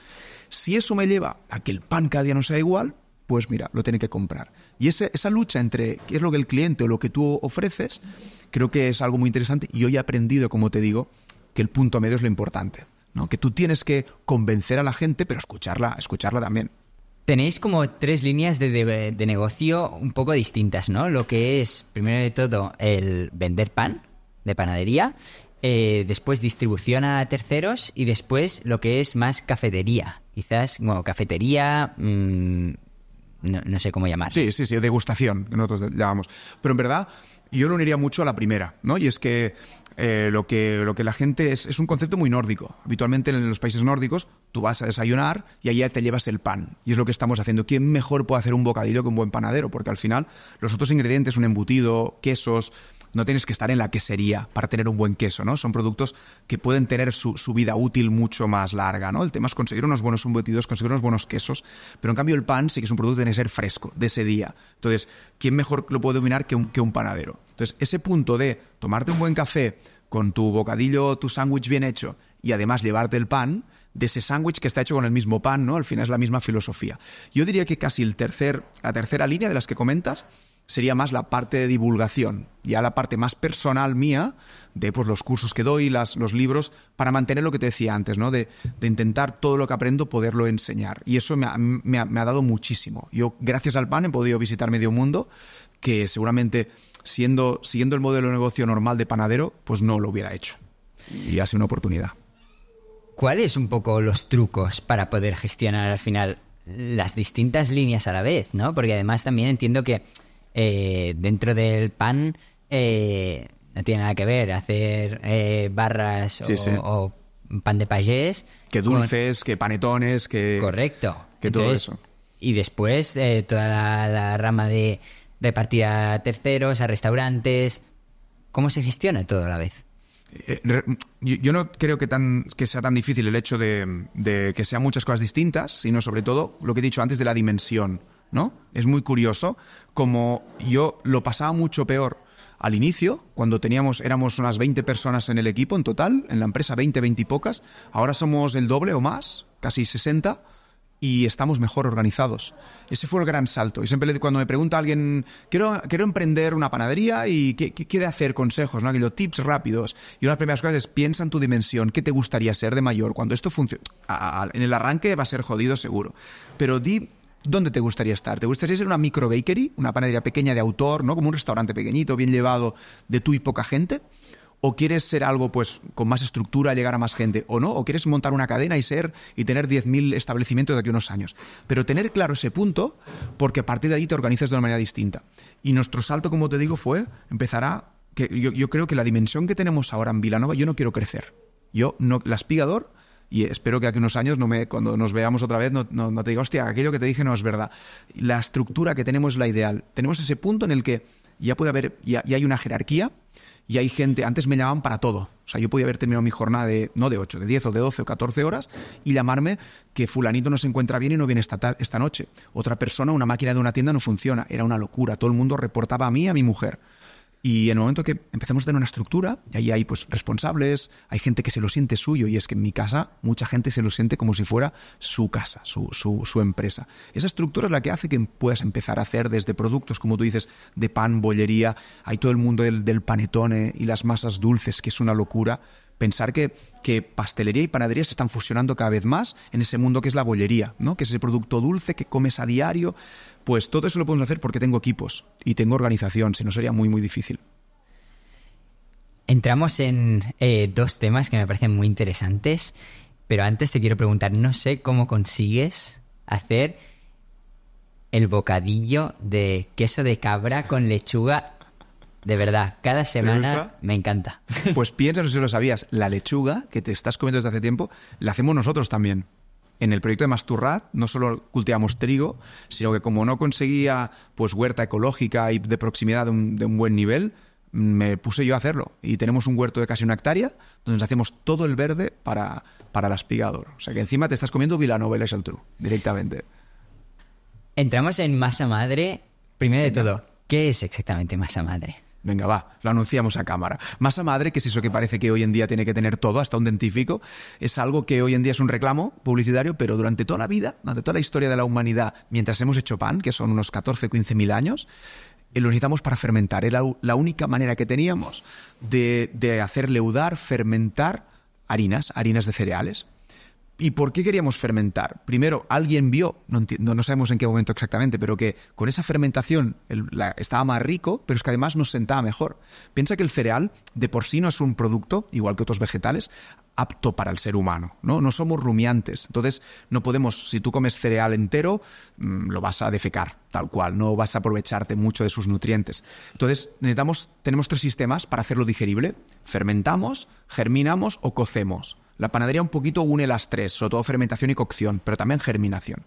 Si eso me lleva a que el pan cada día no sea igual, pues mira, lo tiene que comprar. Y esa lucha entre qué es lo que el cliente o lo que tú ofreces, creo que es algo muy interesante. Y hoy he aprendido, como te digo, que el punto medio es lo importante, ¿no? Que tú tienes que convencer a la gente, pero escucharla también. Tenéis como 3 líneas de negocio un poco distintas, ¿no? Lo que es, primero de todo, el vender pan de panadería, después distribución a terceros y después lo que es más cafetería. Quizás, bueno, cafetería... No sé cómo llamar. Sí, degustación, que nosotros llamamos. Pero en verdad, yo lo uniría mucho a la primera, ¿no? Y es que lo que la gente es un concepto muy nórdico. Habitualmente en los países nórdicos tú vas a desayunar y allá te llevas el pan. Y es lo que estamos haciendo. ¿Quién mejor puede hacer un bocadillo que un buen panadero? Porque al final los otros ingredientes, un embutido, quesos... No tienes que estar en la quesería para tener un buen queso, ¿no? Son productos que pueden tener su vida útil mucho más larga, ¿no? El tema es conseguir unos buenos embutidos, conseguir unos buenos quesos, pero en cambio el pan sí que es un producto que tiene que ser fresco, de ese día. Entonces, ¿quién mejor lo puede dominar que un panadero? Entonces, ese punto de tomarte un buen café con tu bocadillo, tu sándwich bien hecho y además llevarte el pan, de ese sándwich que está hecho con el mismo pan, ¿no? Al final es la misma filosofía. Yo diría que casi la tercera línea de las que comentas sería más la parte de divulgación, ya la parte más personal mía de pues, los cursos que doy, los libros, para mantener lo que te decía antes, ¿no? De intentar todo lo que aprendo poderlo enseñar. Y eso me ha dado muchísimo. Yo, gracias al pan, he podido visitar medio mundo, que seguramente siguiendo el modelo de negocio normal de panadero, pues no lo hubiera hecho. Y ha sido una oportunidad. ¿Cuáles un poco los trucos para poder gestionar al final las distintas líneas a la vez, ¿no? Porque además también entiendo que dentro del pan no tiene nada que ver hacer barras o pan de pagés. Que dulces, que panetones, que... Correcto. Que entonces, todo eso. Y después toda la rama de repartir a terceros, a restaurantes. ¿Cómo se gestiona todo a la vez? Yo no creo que sea tan difícil el hecho de que sean muchas cosas distintas, sino sobre todo lo que he dicho antes de la dimensión, ¿no? Es muy curioso como yo lo pasaba mucho peor al inicio, cuando éramos unas 20 personas en el equipo en total, en la empresa 20 y pocas, ahora somos el doble o más, casi 60, y estamos mejor organizados. Ese fue el gran salto. Y siempre cuando me pregunta alguien, quiero emprender una panadería y ¿qué de hacer? Consejos, ¿no? Aquellos tips rápidos. Y una de las primeras cosas es, piensa en tu dimensión, ¿qué te gustaría ser de mayor? Cuando esto funcione, en el arranque va a ser jodido seguro, pero di ¿dónde te gustaría estar? ¿Te gustaría ser una micro bakery, una panadería pequeña de autor, ¿no? Como un restaurante pequeñito, bien llevado, de tú y poca gente? ¿O quieres ser algo pues con más estructura, llegar a más gente? ¿O no? ¿O quieres montar una cadena y tener 10.000 establecimientos de aquí a unos años? Pero tener claro ese punto, porque a partir de ahí te organizas de una manera distinta. Y nuestro salto, como te digo, yo creo que la dimensión que tenemos ahora en Vilanova, yo no quiero crecer. La Espigador, y espero que aquí unos años, cuando nos veamos otra vez, no te diga, hostia, aquello que te dije no es verdad. La estructura que tenemos es la ideal. Tenemos ese punto en el que ya puede haber, ya hay una jerarquía y hay gente, antes me llamaban para todo. O sea, yo podía haber terminado mi jornada no de 8, de 10 o de 12 o 14 horas y llamarme que fulanito no se encuentra bien y no viene esta noche. Otra persona, una máquina de una tienda no funciona. Era una locura. Todo el mundo reportaba a mí y a mi mujer. Y en el momento que empezamos a tener una estructura, y ahí hay pues responsables, hay gente que se lo siente suyo, y es que en mi casa mucha gente se lo siente como si fuera su casa, su empresa. Esa estructura es la que hace que puedas empezar a hacer desde productos, como tú dices, de pan, bollería, hay todo el mundo del panetone y las masas dulces, que es una locura. Pensar que pastelería y panadería se están fusionando cada vez más en ese mundo que es la bollería, ¿no? Que es ese producto dulce que comes a diario. Pues todo eso lo podemos hacer porque tengo equipos y tengo organización, si no sería muy, muy difícil. Entramos en dos temas que me parecen muy interesantes, pero antes te quiero preguntar, no sé cómo consigues hacer el bocadillo de queso de cabra con lechuga. De verdad, cada semana me encanta. Pues piensa, no sé si lo sabías, la lechuga que te estás comiendo desde hace tiempo, la hacemos nosotros también. En el proyecto de Masturrat no solo cultivamos trigo, sino que como no conseguía pues huerta ecológica y de proximidad de un buen nivel, me puse yo a hacerlo. Y tenemos un huerto de casi 1 hectárea donde nos hacemos todo el verde para el aspigador. O sea que encima te estás comiendo Vilanova y la Geltrú directamente. Entramos en masa madre. Primero de todo, ¿qué es exactamente masa madre? Venga, va, lo anunciamos a cámara. Masa madre, que es eso que parece que hoy en día tiene que tener todo, hasta un dentífrico, es algo que hoy en día es un reclamo publicitario, pero durante toda la vida, durante toda la historia de la humanidad, mientras hemos hecho pan, que son unos 14 o 15.000 años, lo necesitamos para fermentar. Era la única manera que teníamos de hacer leudar, fermentar harinas de cereales. ¿Y por qué queríamos fermentar? Primero, alguien vio, no sabemos en qué momento exactamente, pero que con esa fermentación estaba más rico, pero es que además nos sentaba mejor. Piensa que el cereal de por sí no es un producto, igual que otros vegetales, apto para el ser humano, ¿no? No somos rumiantes. Entonces, no podemos, si tú comes cereal entero, lo vas a defecar, tal cual, no vas a aprovecharte mucho de sus nutrientes. Entonces, tenemos 3 sistemas para hacerlo digerible. Fermentamos, germinamos o cocemos. La panadería un poquito une las 3, sobre todo fermentación y cocción, pero también germinación.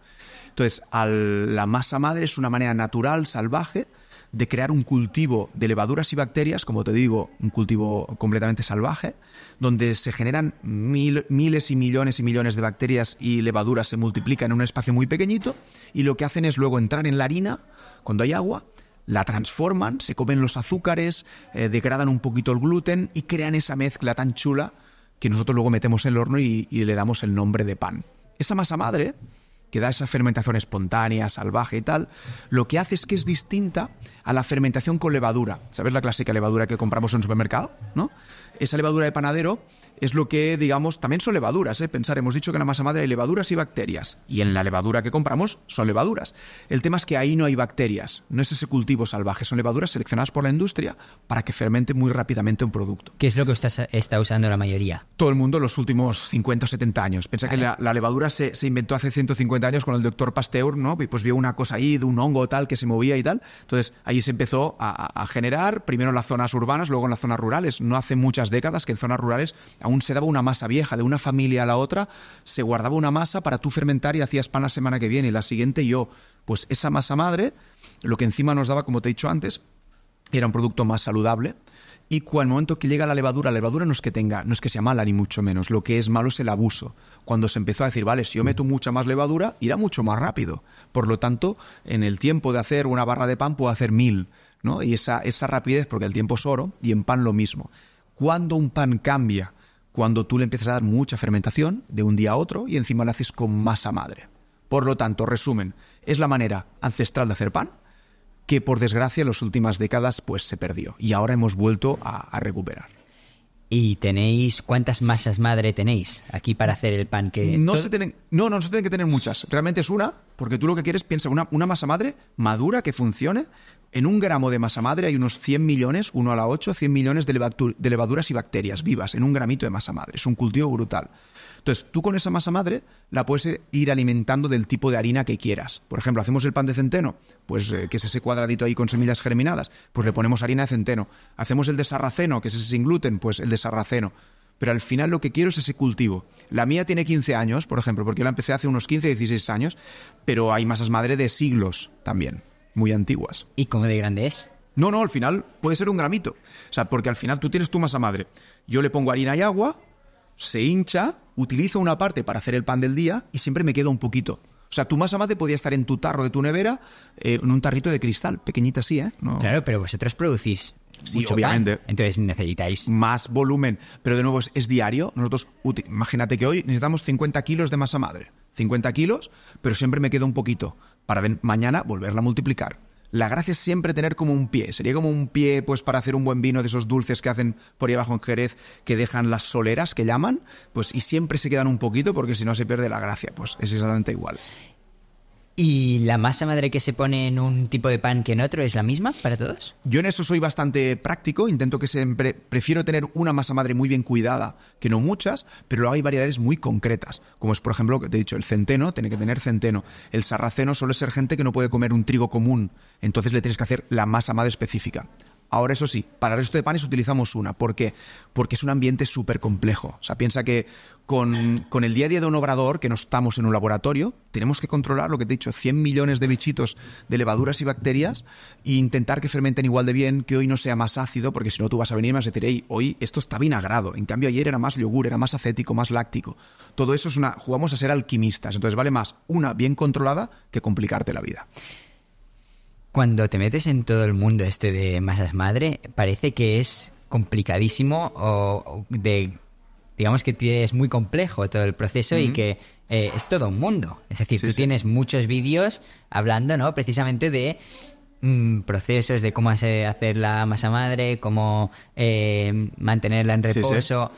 Entonces, la masa madre es una manera natural, salvaje, de crear un cultivo de levaduras y bacterias, como te digo, un cultivo completamente salvaje, donde se generan miles y millones de bacterias y levaduras, se multiplican en un espacio muy pequeñito, y lo que hacen es luego entrar en la harina, cuando hay agua, la transforman, se comen los azúcares, degradan un poquito el gluten y crean esa mezcla tan chula que nosotros luego metemos en el horno y le damos el nombre de pan. Esa masa madre, que da esa fermentación espontánea, salvaje y tal, lo que hace es que es distinta a la fermentación con levadura. ¿Sabes la clásica levadura que compramos en el supermercado? ¿No? Esa levadura de panadero es lo que, digamos, también son levaduras, ¿eh? Pensar, hemos dicho que en la masa madre hay levaduras y bacterias, y en la levadura que compramos son levaduras. El tema es que ahí no hay bacterias, no es ese cultivo salvaje, son levaduras seleccionadas por la industria para que fermente muy rápidamente un producto. ¿Qué es lo que usted está usando la mayoría? Todo el mundo los últimos 50 o 70 años. Piensa que la levadura se inventó hace 150 años con el doctor Pasteur, ¿no? Pues vio una cosa ahí de un hongo tal que se movía y tal. Entonces ahí se empezó a generar, primero en las zonas urbanas, luego en las zonas rurales. No hace muchas décadas que en zonas rurales aún se daba una masa vieja, de una familia a la otra, se guardaba una masa para tú fermentar y hacías pan la semana que viene y la siguiente yo. Pues esa masa madre, lo que encima nos daba, como te he dicho antes, era un producto más saludable. Y cuando el momento que llega la levadura no es que sea mala ni mucho menos, lo que es malo es el abuso. Cuando se empezó a decir, vale, si yo meto mucha más levadura, irá mucho más rápido. Por lo tanto, en el tiempo de hacer una barra de pan puedo hacer 1000, ¿no? Y esa rapidez, porque el tiempo es oro, y en pan lo mismo. Cuando un pan cambia, cuando tú le empiezas a dar mucha fermentación de un día a otro y encima lo haces con masa madre. Por lo tanto, resumen, es la manera ancestral de hacer pan, que por desgracia en las últimas décadas pues se perdió y ahora hemos vuelto a recuperar. ¿Y cuántas masas madre tenéis aquí para hacer el pan? No se tienen que tener muchas, realmente es una, porque tú lo que quieres, piensa, una masa madre madura que funcione. En 1 gramo de masa madre hay unos 100 millones, 1 a la 8, 100 millones de levaduras y bacterias vivas en 1 gramito de masa madre. Es un cultivo brutal. Entonces, tú con esa masa madre la puedes ir alimentando del tipo de harina que quieras. Por ejemplo, hacemos el pan de centeno, pues que es ese cuadradito ahí con semillas germinadas, pues le ponemos harina de centeno. Hacemos el de sarraceno, que es ese sin gluten, pues el de sarraceno. Pero al final lo que quiero es ese cultivo. La mía tiene 15 años, por ejemplo, porque yo la empecé hace unos 15, 16 años, pero hay masas madre de siglos también, muy antiguas. ¿Y cómo de grande es? No, al final puede ser un gramito. O sea, porque al final tú tienes tu masa madre. Yo le pongo harina y agua, se hincha, utilizo una parte para hacer el pan del día y siempre me queda un poquito. O sea, tu masa madre podía estar en tu tarro de tu nevera, en un tarrito de cristal, pequeñita así, ¿eh? No. Claro, pero vosotros producís Sí, mucho obviamente. pan, entonces necesitáis... Más volumen, pero de nuevo es diario. Nosotros, imagínate que hoy necesitamos 50 kilos de masa madre. 50 kilos, pero siempre me queda un poquito para mañana volverla a multiplicar. La gracia es siempre tener como un pie. Sería como un pie pues para hacer un buen vino de esos dulces que hacen por ahí abajo en Jerez, que dejan las soleras, que llaman, pues y siempre se quedan un poquito porque si no se pierde la gracia. Pues es exactamente igual. ¿Y la masa madre que se pone en un tipo de pan que en otro es la misma para todos? Yo en eso soy bastante práctico, intento que siempre, prefiero tener una masa madre muy bien cuidada que no muchas, pero luego hay variedades muy concretas, como es por ejemplo lo que te he dicho, el centeno, tiene que tener centeno, el sarraceno suele ser gente que no puede comer un trigo común, entonces le tienes que hacer la masa madre específica. Ahora, eso sí, para el resto de panes utilizamos una. ¿Por qué? Porque es un ambiente súper complejo. O sea, piensa que con el día a día de un obrador, que no estamos en un laboratorio, tenemos que controlar lo que te he dicho, 100 millones de bichitos de levaduras y bacterias e intentar que fermenten igual de bien, que hoy no sea más ácido, porque si no tú vas a venir y me vas a decir, hey, hoy esto está vinagrado. En cambio, ayer era más yogur, era más acético, más láctico. Todo eso es jugamos a ser alquimistas. Entonces vale más una bien controlada que complicarte la vida. Cuando te metes en todo el mundo este de masas madre, parece que es complicadísimo digamos que es muy complejo todo el proceso y que es todo un mundo. Es decir, tú tienes muchos vídeos hablando, ¿no? Precisamente de procesos, de cómo hacer la masa madre, cómo mantenerla en reposo.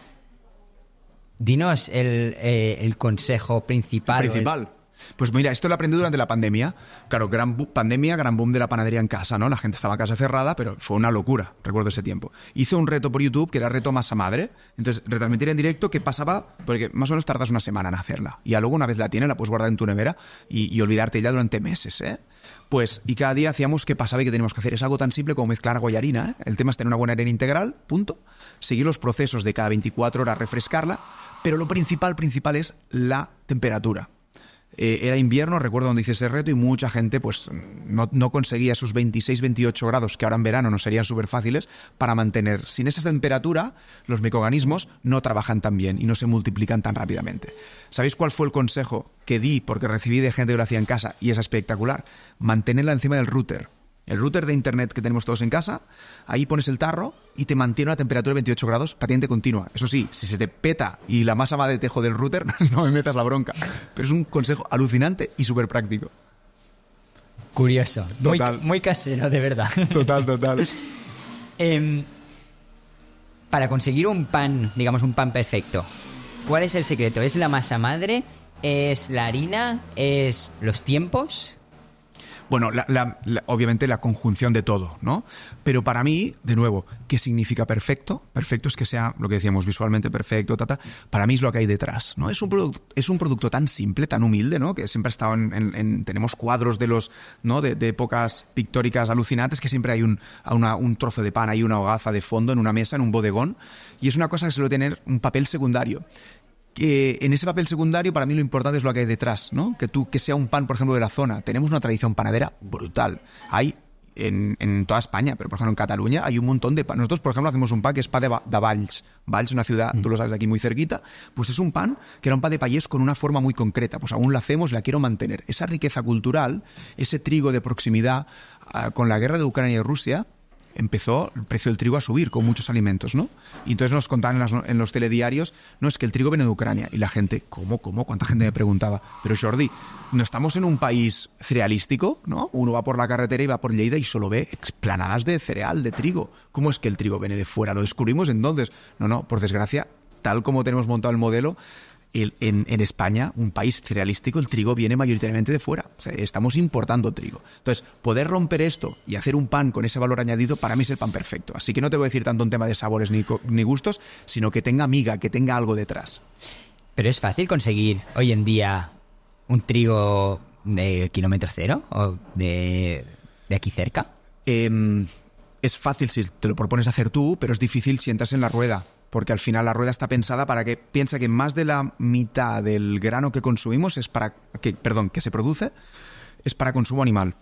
Dinos el consejo principal. Pues mira, esto lo aprendí durante la pandemia. Claro, gran boom de la panadería en casa, ¿no? La gente estaba en casa cerrada, pero fue una locura, recuerdo ese tiempo. Hice un reto por YouTube que era reto masa madre. Entonces, retransmitir en directo qué pasaba, porque más o menos tardas una semana en hacerla. Y luego, una vez la tienes, la puedes guardar en tu nevera y olvidarte ya durante meses, ¿eh? Pues, y cada día hacíamos qué pasaba y qué teníamos que hacer. Es algo tan simple como mezclar agua y harina, ¿eh? El tema es tener una buena harina integral, punto. Seguir los procesos de cada 24 horas, refrescarla. Pero lo principal es la temperatura. Era invierno, recuerdo donde hice ese reto y mucha gente pues no conseguía esos 26-28 grados que ahora en verano no serían súper fáciles para mantener. Sin esa temperatura los microorganismos no trabajan tan bien y no se multiplican tan rápidamente. ¿Sabéis cuál fue el consejo que di? Porque recibí de gente que lo hacía en casa y es espectacular. Mantenerla encima del router. El router de internet que tenemos todos en casa, ahí pones el tarro y te mantiene a una temperatura de 28 grados prácticamente continua. Eso sí, si se te peta y la masa va de tejo del router, no me metas la bronca. Pero es un consejo alucinante y súper práctico. Curioso. Total. Muy casero, de verdad. Total. Para conseguir un pan, digamos un pan perfecto, ¿cuál es el secreto? ¿Es la masa madre? ¿Es la harina? ¿Es los tiempos? Bueno, obviamente la conjunción de todo, ¿no? Pero para mí, de nuevo, ¿qué significa perfecto? Perfecto es que sea lo que decíamos, visualmente perfecto, Para mí es lo que hay detrás, ¿no? Es un producto tan simple, tan humilde, ¿no? Que siempre ha estado tenemos cuadros de los, ¿no? De épocas pictóricas alucinantes que siempre hay un trozo de pan, hay una hogaza de fondo en una mesa, en un bodegón, y es una cosa que suele tener un papel secundario. En ese papel secundario para mí lo importante es lo que hay detrás, ¿no? Que sea un pan, por ejemplo, de la zona. Tenemos una tradición panadera brutal. Hay en toda España, pero por ejemplo en Cataluña hay un montón de pan. Nosotros, por ejemplo, hacemos un pan que es pan de Valls. Valls es una ciudad, tú lo sabes, de aquí muy cerquita. Pues es un pan que era un pan de payés con una forma muy concreta. Pues aún la hacemos y la quiero mantener. Esa riqueza cultural, ese trigo de proximidad, con la guerra de Ucrania y Rusia, empezó el precio del trigo a subir con muchos alimentos, ¿no? Y entonces nos contaban en los telediarios, no, es que el trigo viene de Ucrania. Y la gente, ¿cómo? ¿Cuánta gente me preguntaba? Pero Jordi, ¿no estamos en un país cerealístico, no? Uno va por la carretera y va por Lleida y solo ve explanadas de cereal, de trigo. ¿Cómo es que el trigo viene de fuera? ¿Lo descubrimos entonces? No, por desgracia, tal como tenemos montado el modelo, en España, un país cerealístico, el trigo viene mayoritariamente de fuera. O sea, estamos importando trigo. Entonces, poder romper esto y hacer un pan con ese valor añadido, para mí es el pan perfecto. Así que no te voy a decir tanto un tema de sabores ni gustos, sino que tenga miga, que tenga algo detrás. Pero es fácil conseguir hoy en día un trigo de kilómetro cero o de aquí cerca. Es fácil si te lo propones hacer tú, pero es difícil si entras en la rueda. Porque al final la rueda está pensada para que piensa que más de la mitad del grano que consumimos que se produce es para consumo animal.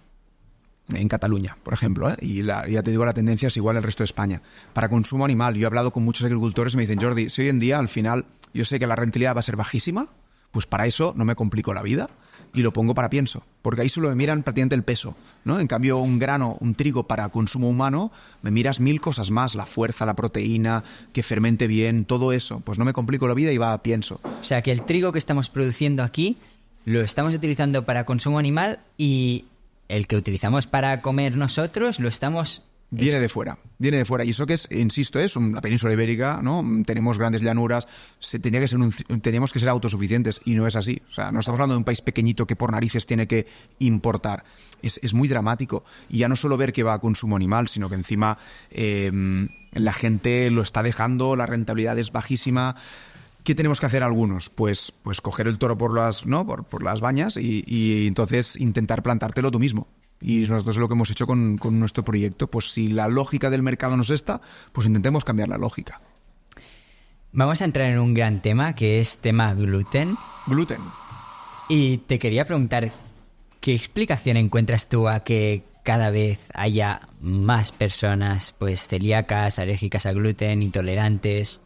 en Cataluña, por ejemplo, y ya te digo, la tendencia es igual al resto de España. Para consumo animal, yo he hablado con muchos agricultores y me dicen, Jordi, si hoy en día al final yo sé que la rentabilidad va a ser bajísima, pues para eso no me complico la vida y lo pongo para pienso, porque ahí solo me miran prácticamente el peso, ¿no? En cambio, un grano, un trigo para consumo humano, me miras 1000 cosas más, la fuerza, la proteína, que fermente bien, todo eso. Pues no me complico la vida y va a pienso. O sea, que el trigo que estamos produciendo aquí lo estamos utilizando para consumo animal y el que utilizamos para comer nosotros lo estamos... Viene de fuera. Y eso que es, insisto, es la península ibérica, ¿no? Tenemos grandes llanuras, teníamos que ser autosuficientes y no es así. O sea, no estamos hablando de un país pequeñito que por narices tiene que importar. Es muy dramático. Y ya no solo ver que va a consumo animal, sino que encima la gente lo está dejando, la rentabilidad es bajísima. ¿Qué tenemos que hacer algunos? Pues coger el toro por las bañas y entonces intentar plantártelo tú mismo. Y nosotros es lo que hemos hecho con nuestro proyecto. Pues si la lógica del mercado no es esta, pues intentemos cambiar la lógica. Vamos a entrar en un gran tema, que es tema gluten. Gluten. Y te quería preguntar, ¿qué explicación encuentras tú a que cada vez haya más personas pues celíacas, alérgicas al gluten, intolerantes?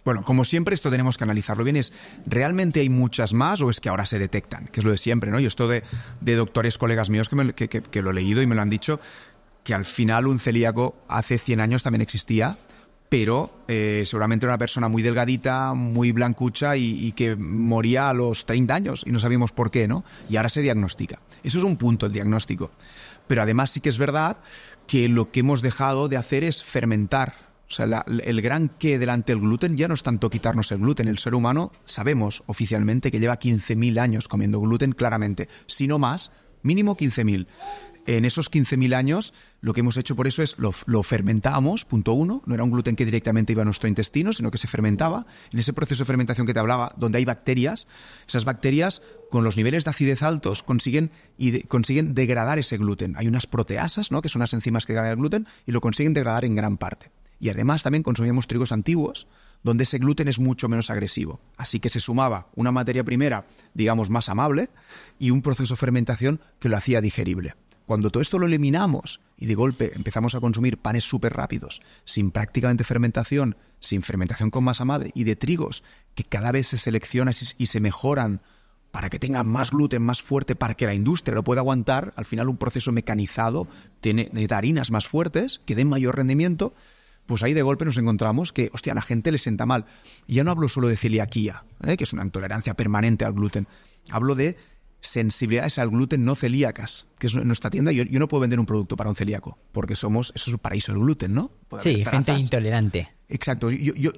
Bueno, como siempre, esto tenemos que analizarlo bien. ¿Realmente hay muchas más o es que ahora se detectan? Que es lo de siempre, ¿no? Yo esto de doctores, colegas míos que lo he leído y me lo han dicho, que al final un celíaco hace 100 años también existía, pero seguramente era una persona muy delgadita, muy blancucha y que moría a los 30 años y no sabíamos por qué, ¿no? Y ahora se diagnostica. Eso es un punto, el diagnóstico. Pero además sí que es verdad que lo que hemos dejado de hacer es fermentar. O sea, el gran qué delante del gluten ya no es tanto quitarnos el gluten. El ser humano sabemos oficialmente que lleva 15.000 años comiendo gluten, claramente. Si no más, mínimo 15.000. En esos 15.000 años, lo que hemos hecho por eso es lo fermentábamos, punto uno. No era un gluten que directamente iba a nuestro intestino, sino que se fermentaba. En ese proceso de fermentación que te hablaba, donde hay bacterias, esas bacterias, con los niveles de acidez altos, consiguen degradar ese gluten. Hay unas proteasas, ¿no?, que son las enzimas que degradan el gluten, y lo consiguen degradar en gran parte. Y además también consumíamos trigos antiguos, donde ese gluten es mucho menos agresivo. Así que se sumaba una materia primera, digamos, más amable, y un proceso de fermentación que lo hacía digerible. Cuando todo esto lo eliminamos y de golpe empezamos a consumir panes súper rápidos, sin prácticamente fermentación, sin fermentación con masa madre, y de trigos que cada vez se seleccionan y se mejoran para que tengan más gluten, más fuerte, para que la industria lo pueda aguantar, al final un proceso mecanizado necesita harinas más fuertes, que den mayor rendimiento. Pues ahí de golpe nos encontramos que, hostia, a la gente le sienta mal. Y ya no hablo solo de celiaquía, que es una intolerancia permanente al gluten. Hablo de sensibilidades al gluten no celíacas, que es en nuestra tienda. Yo no puedo vender un producto para un celíaco, porque eso es un paraíso del gluten, ¿no? Sí, gente intolerante. Exacto.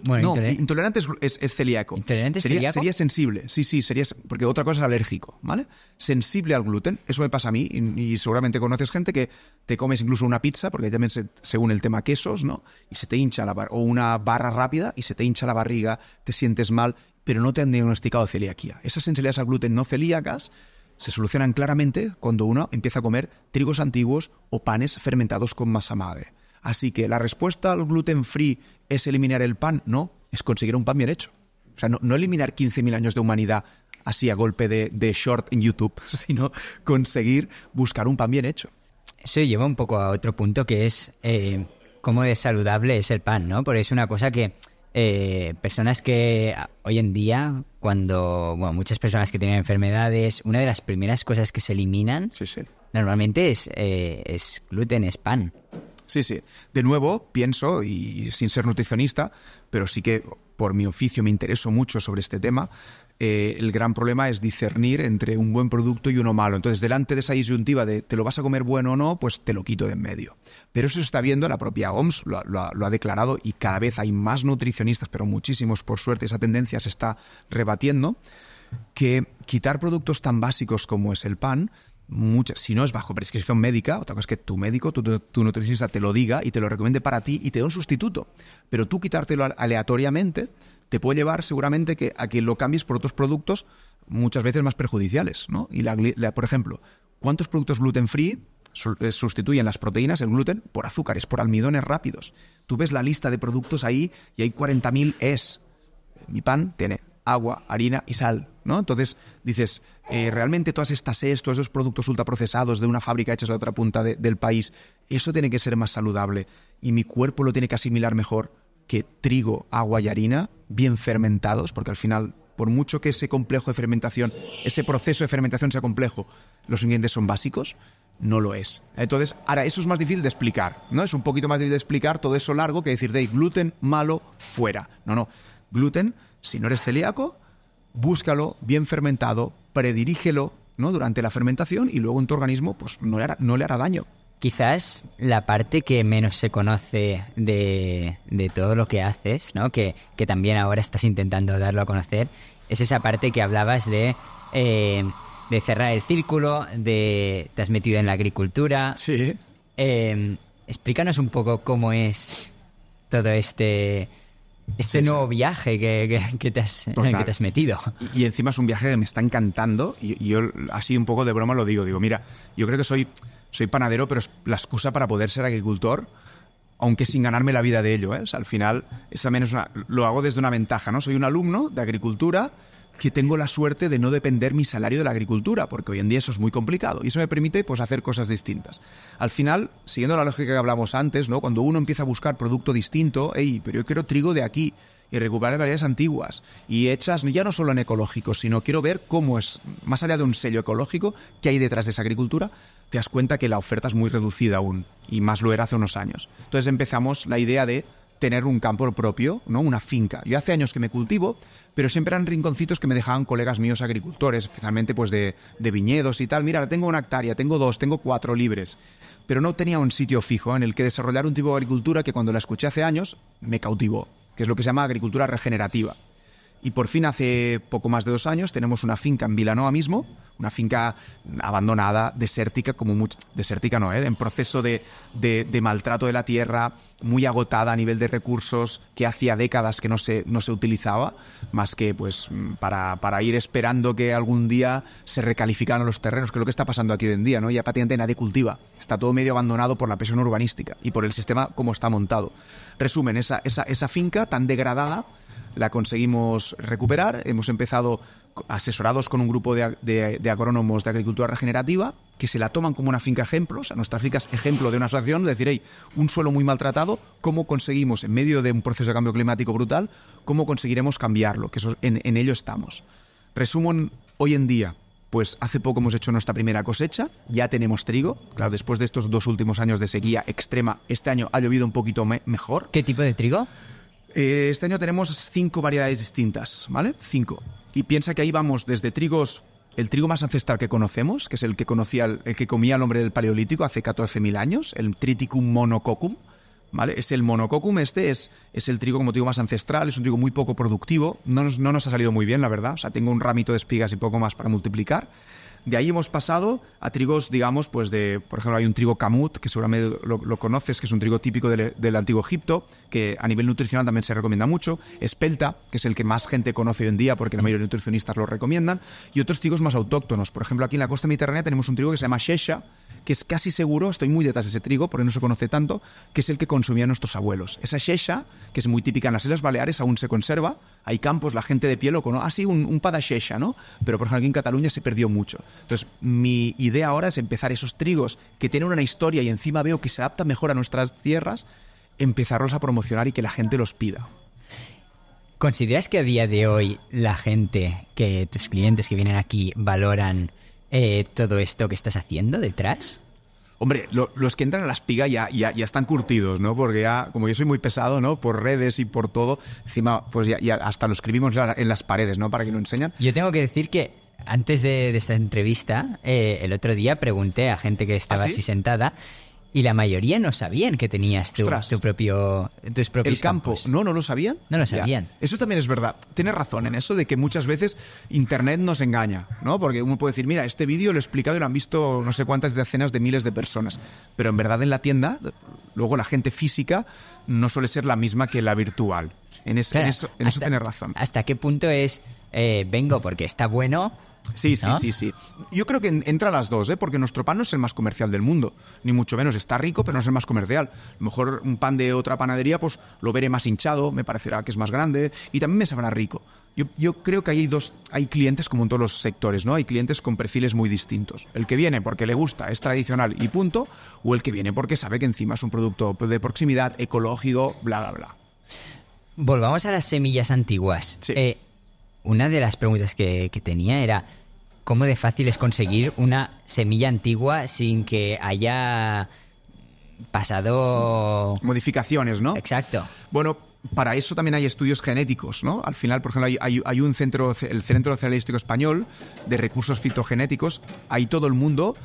Bueno, intolerante es celíaco. ¿Intolerante es celíaco? Sería sensible, sí, porque otra cosa es alérgico, ¿vale? Sensible al gluten, eso me pasa a mí, y seguramente conoces gente que te comes incluso una pizza, porque también según el tema quesos, ¿no? Y se te hincha o una barra rápida y se te hincha la barriga, te sientes mal, pero no te han diagnosticado celiaquía. Esas sensibilidades al gluten no celíacas se solucionan claramente cuando uno empieza a comer trigos antiguos o panes fermentados con masa madre. Así que la respuesta al gluten free es eliminar el pan, no, es conseguir un pan bien hecho. O sea, no eliminar 15.000 años de humanidad así a golpe de short en YouTube, sino conseguir buscar un pan bien hecho. Eso lleva un poco a otro punto, que es cómo de saludable es el pan, ¿no? Porque es una cosa que personas que hoy en día, muchas personas que tienen enfermedades, una de las primeras cosas que se eliminan normalmente es gluten, es pan. Sí. De nuevo, pienso, y sin ser nutricionista, pero sí que por mi oficio me intereso mucho sobre este tema, el gran problema es discernir entre un buen producto y uno malo. Entonces, delante de esa disyuntiva de ¿te lo vas a comer bueno o no?, pues te lo quito de en medio. Pero eso se está viendo, la propia OMS lo ha declarado, y cada vez hay más nutricionistas, pero muchísimos, por suerte, esa tendencia se está rebatiendo, que quitar productos tan básicos como es el pan, si no es bajo prescripción médica, otra cosa es que tu médico, tu nutricionista te lo diga y te lo recomiende para ti y te dé un sustituto. Pero tú quitártelo aleatoriamente te puede llevar seguramente a que lo cambies por otros productos muchas veces más perjudiciales, ¿no? Y por ejemplo, ¿cuántos productos gluten free sustituyen las proteínas, el gluten, por azúcares, por almidones rápidos? Tú ves la lista de productos ahí y hay 40.000 Es. Mi pan tiene agua, harina y sal. ¿no? Entonces dices, realmente todas estas todos esos productos ultraprocesados de una fábrica hechos a la otra punta del país, eso tiene que ser más saludable y mi cuerpo lo tiene que asimilar mejor que trigo, agua y harina bien fermentados, porque al final, por mucho que ese complejo de fermentación, ese proceso de fermentación sea complejo, los ingredientes son básicos, no lo es. Entonces, ahora, eso es más difícil de explicar, ¿no? Es un poquito más difícil de explicar todo eso largo que decir, gluten, malo, fuera. No. Gluten, si no eres celíaco, búscalo bien fermentado, predirígelo, ¿no? Durante la fermentación y luego en tu organismo pues no le hará daño. Quizás la parte que menos se conoce de todo lo que haces, ¿no? Que también ahora estás intentando darlo a conocer, es esa parte que hablabas de cerrar el círculo, te has metido en la agricultura. Sí. Explícanos un poco cómo es todo este nuevo viaje que te has metido. Y encima es un viaje que me está encantando y yo así un poco de broma lo digo, mira, yo creo que soy panadero, pero es la excusa para poder ser agricultor, aunque sin ganarme la vida de ello, ¿eh? O sea, al final también lo hago desde una ventaja, ¿no? Soy un alumno de agricultura que tengo la suerte de no depender mi salario de la agricultura, porque hoy en día eso es muy complicado y eso me permite pues hacer cosas distintas. Al final, siguiendo la lógica que hablamos antes, ¿no? Cuando uno empieza a buscar producto distinto, pero yo quiero trigo de aquí y recuperar variedades antiguas y hechas ya no solo en ecológicos, sino quiero ver cómo es, más allá de un sello ecológico, qué hay detrás de esa agricultura, te das cuenta que la oferta es muy reducida aún y más lo era hace unos años. Entonces empezamos la idea de tener un campo propio, ¿no? Una finca. Yo hace años que me cultivo, pero siempre eran rinconcitos que me dejaban colegas míos agricultores, especialmente pues de viñedos y tal. Mira, tengo 1 hectárea, tengo 2, tengo 4 libres. Pero no tenía un sitio fijo en el que desarrollar un tipo de agricultura que cuando la escuché hace años me cautivó, que es lo que se llama agricultura regenerativa. Y por fin hace poco más de 2 años tenemos una finca en Vilanova mismo, una finca abandonada, desértica, desértica no, en proceso de maltrato de la tierra, muy agotada a nivel de recursos, que hacía décadas que no se utilizaba, más que pues para ir esperando que algún día se recalificaran los terrenos, que es lo que está pasando aquí hoy en día, ¿no? Ya prácticamente nadie cultiva, está todo medio abandonado por la presión urbanística y por el sistema como está montado. Resumen, esa finca tan degradada la conseguimos recuperar. Hemos empezado asesorados con un grupo de agrónomos de agricultura regenerativa que se la toman como una finca ejemplo. O sea, nuestra finca es ejemplo de una asociación, de decir, un suelo muy maltratado, ¿cómo conseguimos, en medio de un proceso de cambio climático brutal, cómo conseguiremos cambiarlo? Que eso, en ello estamos. Resumo, hoy en día, pues hace poco hemos hecho nuestra primera cosecha, ya tenemos trigo. Claro, después de estos 2 últimos años de sequía extrema, este año ha llovido un poquito mejor. ¿Qué tipo de trigo? Este año tenemos 5 variedades distintas, ¿vale? 5. Y piensa que ahí vamos desde trigos, el trigo más ancestral que conocemos, que es el que comía el hombre del Paleolítico hace 14.000 años, el Triticum monococcum, ¿vale? Es el monococcum, es el trigo, como digo, más ancestral, es un trigo muy poco productivo, no nos ha salido muy bien, la verdad, o sea, tengo un ramito de espigas y poco más para multiplicar. De ahí hemos pasado a trigos, digamos, pues por ejemplo, hay un trigo camut, que seguramente lo conoces, que es un trigo típico del Antiguo Egipto, que a nivel nutricional también se recomienda mucho. Espelta, que es el que más gente conoce hoy en día, porque la mayoría de nutricionistas lo recomiendan. Y otros trigos más autóctonos. Por ejemplo, aquí en la costa mediterránea tenemos un trigo que se llama Shesha, que es casi seguro, estoy muy detrás de ese trigo, porque no se conoce tanto, que es el que consumían nuestros abuelos. Esa Shesha, que es muy típica en las Islas Baleares, aún se conserva. Hay campos, la gente de pie lo conoce. Sí, un pa de Shesha, ¿no? Pero, por ejemplo, aquí en Cataluña se perdió mucho. Entonces, mi idea ahora es empezar esos trigos que tienen una historia y encima veo que se adaptan mejor a nuestras tierras, empezarlos a promocionar y que la gente los pida. ¿Consideras que a día de hoy la gente, que tus clientes que vienen aquí, valoran todo esto que estás haciendo detrás? Hombre, los que entran a la espiga ya están curtidos, ¿no? Porque ya, como yo soy muy pesado, ¿no? Por redes y por todo, encima, pues ya hasta lo escribimos en las paredes, ¿no? Para que lo enseñan. Yo tengo que decir que antes de esta entrevista, el otro día pregunté a gente que estaba así sentada y la mayoría no sabían que tenías tus propios el campo. Campos. ¿No lo sabían? No lo sabían. Ya. Eso también es verdad. Tienes razón en eso de que muchas veces Internet nos engaña, ¿no? Porque uno puede decir, mira, este vídeo lo he explicado y lo han visto no sé cuántas decenas de miles de personas. Pero en verdad en la tienda, luego la gente física no suele ser la misma que la virtual. En eso tienes razón. ¿Hasta qué punto es vengo porque está bueno Sí. ¿no? Sí. Yo creo que entra las dos, porque nuestro pan no es el más comercial del mundo, ni mucho menos. Está rico, pero no es el más comercial. A lo mejor un pan de otra panadería, pues lo veré más hinchado, me parecerá que es más grande y también me sabrá rico. Yo creo que hay clientes como en todos los sectores, ¿no? Hay clientes con perfiles muy distintos. El que viene porque le gusta, es tradicional y punto, o el que viene porque sabe que encima es un producto de proximidad, ecológico, bla, bla, bla. Volvamos a las semillas antiguas. Sí. Una de las preguntas que tenía era ¿cómo de fácil es conseguir una semilla antigua sin que haya pasado... Modificaciones, ¿no? Exacto. Bueno, para eso también hay estudios genéticos, ¿no? Al final, por ejemplo, hay un centro, el Centro Cerealístico Español de Recursos Fitogenéticos. Ahí todo el mundo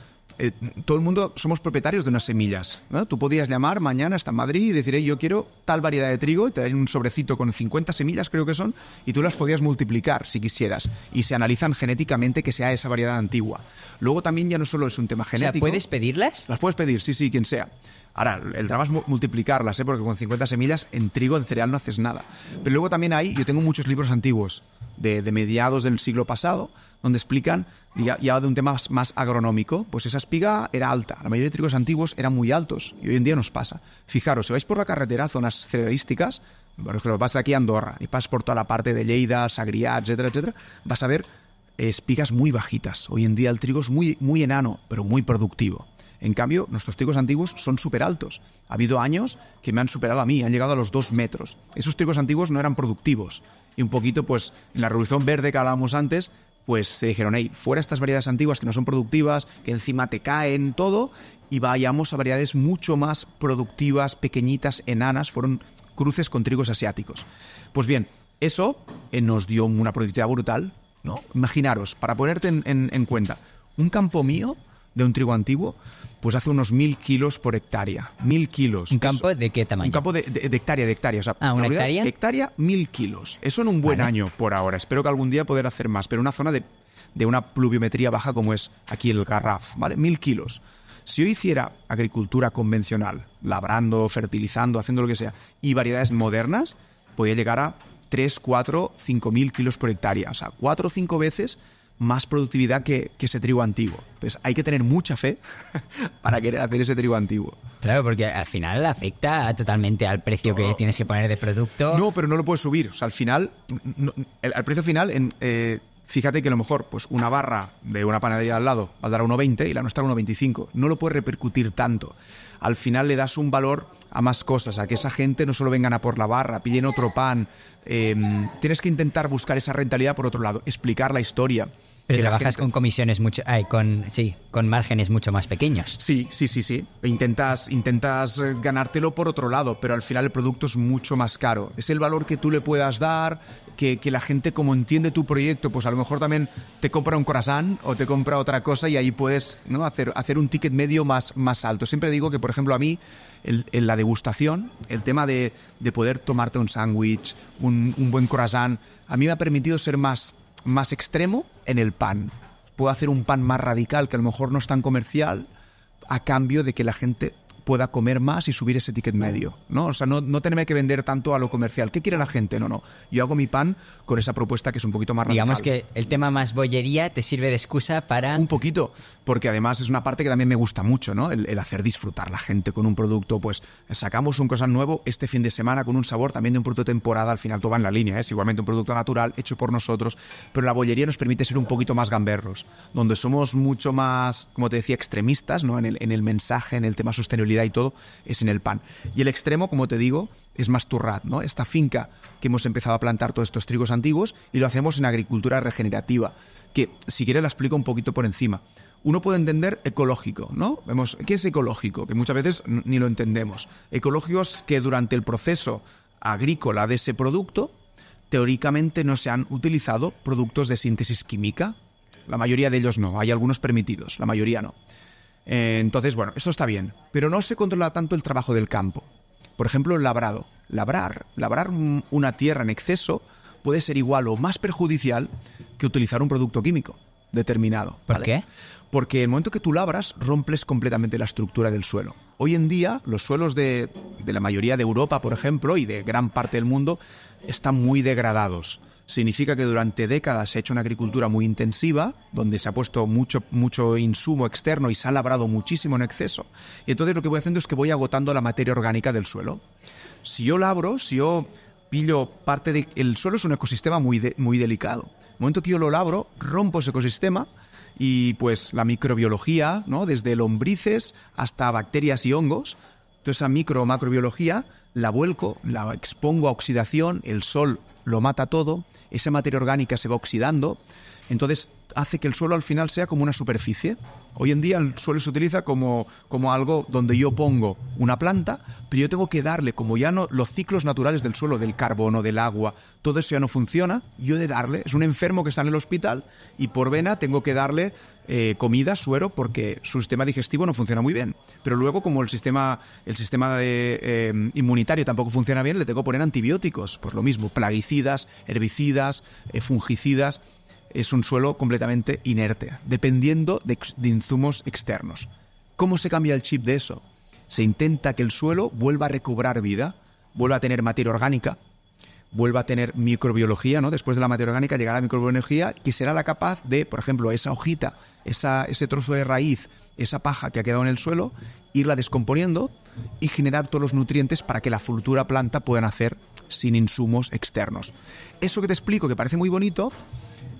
somos propietarios de unas semillas, ¿no? Tú podrías llamar mañana, está en Madrid, y decir, yo quiero tal variedad de trigo, y te dan un sobrecito con 50 semillas, creo que son, y tú las podrías multiplicar si quisieras. Y se analizan genéticamente que sea esa variedad antigua. Luego también ya no solo es un tema genético. O sea, ¿puedes pedirlas? Las puedes pedir, sí, quien sea. Ahora, el drama es multiplicarlas, porque con 50 semillas en trigo, en cereal no haces nada. Pero luego también yo tengo muchos libros antiguos de mediados del siglo pasado, donde explican, ya de un tema más agronómico, pues esa espiga era alta. La mayoría de trigos antiguos eran muy altos y hoy en día nos pasa. Fijaros, si vais por la carretera, zonas cerealísticas, por ejemplo, vas aquí a Andorra y pasas por toda la parte de Lleida, Sagrià, etcétera, vas a ver espigas muy bajitas. Hoy en día el trigo es muy, muy enano, pero muy productivo. En cambio, nuestros trigos antiguos son súper altos. Ha habido años que me han superado a mí, han llegado a los 2 metros. Esos trigos antiguos no eran productivos. Y un poquito, pues, en la Revolución Verde que hablábamos antes, pues se dijeron, fuera estas variedades antiguas que no son productivas, que encima te caen todo, y vayamos a variedades mucho más productivas, pequeñitas, enanas. Fueron cruces con trigos asiáticos. Pues bien, eso nos dio una productividad brutal, ¿no? Imaginaros, para ponerte en cuenta, un campo mío de un trigo antiguo, pues hace unos 1.000 kilos por hectárea. 1.000 kilos. ¿Un campo de qué tamaño? Un campo de hectárea. O sea, ¿una hectárea? Hectárea, 1.000 kilos. Eso en un buen año por ahora. Espero que algún día poder hacer más. Pero una zona de una pluviometría baja como es aquí el Garraf, ¿vale? 1.000 kilos. Si yo hiciera agricultura convencional, labrando, fertilizando, haciendo lo que sea, y variedades modernas, podría llegar a 3, 4, 5.000 kilos por hectárea. O sea, 4 o 5 veces más productividad que ese trigo antiguo. Entonces hay que tener mucha fe para querer hacer ese trigo antiguo. Claro, porque al final afecta totalmente al precio que tienes que poner de producto. No, pero no lo puedes subir. O sea, al final, al precio final, fíjate que a lo mejor pues una barra de una panadería al lado valdrá 1,20 y la nuestra 1,25. No lo puedes repercutir tanto. Al final le das un valor a más cosas, a que esa gente no solo vengan a por la barra, pillen otro pan. Tienes que intentar buscar esa rentabilidad por otro lado, explicar la historia. Pero trabajas con comisiones con márgenes mucho más pequeños. Sí. Intentas ganártelo por otro lado, pero al final el producto es mucho más caro. Es el valor que tú le puedas dar, que la gente, como entiende tu proyecto, pues a lo mejor también te compra un croissant o te compra otra cosa y ahí puedes, ¿no?, hacer un ticket medio más alto. Siempre digo que, por ejemplo, a mí, en la degustación, el tema de poder tomarte un sándwich, un buen croissant, a mí me ha permitido ser más extremo en el pan. Puedo hacer un pan más radical que a lo mejor no es tan comercial, a cambio de que la gente pueda comer más y subir ese ticket medio, ¿no? O sea, no tenerme que vender tanto a lo comercial. ¿Qué quiere la gente? No. Yo hago mi pan con esa propuesta que es un poquito más radical. Digamos que el tema más bollería te sirve de excusa para... Un poquito, porque además es una parte que también me gusta mucho, ¿no? El hacer disfrutar la gente con un producto. Pues sacamos un croissant nuevo este fin de semana con un sabor también de un producto de temporada. Al final todo va en la línea, es igualmente un producto natural hecho por nosotros, pero la bollería nos permite ser un poquito más gamberros, donde somos mucho más, como te decía, extremistas, ¿no? En el mensaje, en el tema sostenibilidad y todo, es en el pan. Y el extremo, como te digo, es Masturrat, ¿no? Esta finca que hemos empezado a plantar todos estos trigos antiguos, y lo hacemos en agricultura regenerativa, que si quieres la explico un poquito por encima. Uno puede entender ecológico, ¿no? Vemos, ¿qué es ecológico? Que muchas veces ni lo entendemos. Ecológico es que durante el proceso agrícola de ese producto, teóricamente no se han utilizado productos de síntesis química. La mayoría de ellos no, hay algunos permitidos, la mayoría no. Entonces, bueno, eso está bien, pero no se controla tanto el trabajo del campo. Por ejemplo, el labrado. Labrar una tierra en exceso puede ser igual o más perjudicial que utilizar un producto químico determinado. ¿Por qué? Porque en el momento que tú labras, rompes completamente la estructura del suelo. Hoy en día, los suelos de la mayoría de Europa, por ejemplo, y de gran parte del mundo, están muy degradados. significa que durante décadas se ha hecho una agricultura muy intensiva, donde se ha puesto mucho insumo externo y se ha labrado muchísimo en exceso. Y entonces lo que voy haciendo es que voy agotando la materia orgánica del suelo. Si yo labro, si yo pillo parte de... El suelo es un ecosistema muy delicado. En el momento que yo lo labro, rompo ese ecosistema y pues la microbiología, ¿no? Desde lombrices hasta bacterias y hongos, toda esa micro o macrobiología la vuelco, la expongo a oxidación, el sol lo mata todo, esa materia orgánica se va oxidando, entonces hace que el suelo al final sea como una superficie. Hoy en día el suelo se utiliza como algo donde yo pongo una planta, pero yo tengo que darle, como ya no, los ciclos naturales del suelo, del carbono, del agua, todo eso ya no funciona, yo he de darle, es un enfermo que está en el hospital y por vena tengo que darle comida, suero, porque su sistema digestivo no funciona muy bien. Pero luego, como el sistema inmunitario tampoco funciona bien, le tengo que poner antibióticos, pues lo mismo, plaguicidas, herbicidas, fungicidas. Es un suelo completamente inerte, dependiendo de insumos externos. ¿Cómo se cambia el chip de eso? Se intenta que el suelo vuelva a recobrar vida, vuelva a tener materia orgánica, vuelva a tener microbiología, ¿no? Después de la materia orgánica llegará la microbiología, que será la capaz de, por ejemplo, esa hojita, ese trozo de raíz, esa paja que ha quedado en el suelo, irla descomponiendo y generar todos los nutrientes para que la futura planta pueda nacer sin insumos externos. Eso que te explico, que parece muy bonito,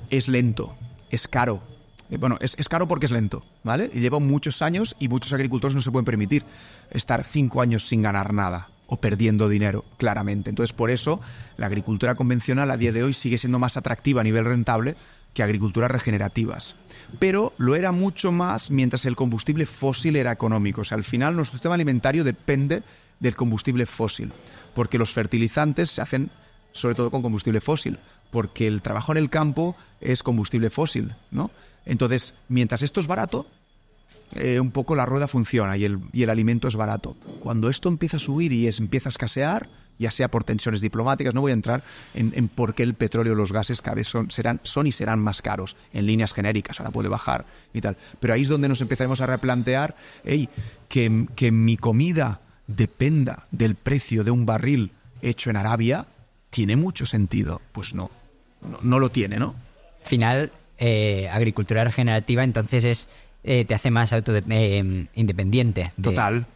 es lento, es caro. Bueno, es caro porque es lento, ¿vale? Y lleva muchos años y muchos agricultores no se pueden permitir estar 5 años sin ganar nada o perdiendo dinero, claramente. Entonces, por eso, la agricultura convencional a día de hoy sigue siendo más atractiva a nivel rentable que agriculturas regenerativas. Pero lo era mucho más mientras el combustible fósil era económico. O sea, al final nuestro sistema alimentario depende del combustible fósil, porque los fertilizantes se hacen sobre todo con combustible fósil, porque el trabajo en el campo es combustible fósil, ¿no? Entonces, mientras esto es barato, un poco la rueda funciona y el alimento es barato. Cuando esto empieza a subir y empieza a escasear, ya sea por tensiones diplomáticas, no voy a entrar en por qué el petróleo o los gases cada vez son y serán más caros en líneas genéricas, ahora puede bajar y tal. Pero ahí es donde nos empezaremos a replantear, que mi comida dependa del precio de un barril hecho en Arabia, ¿tiene mucho sentido? Pues no lo tiene, ¿no? Al final, agricultura regenerativa entonces te hace más independiente. Total.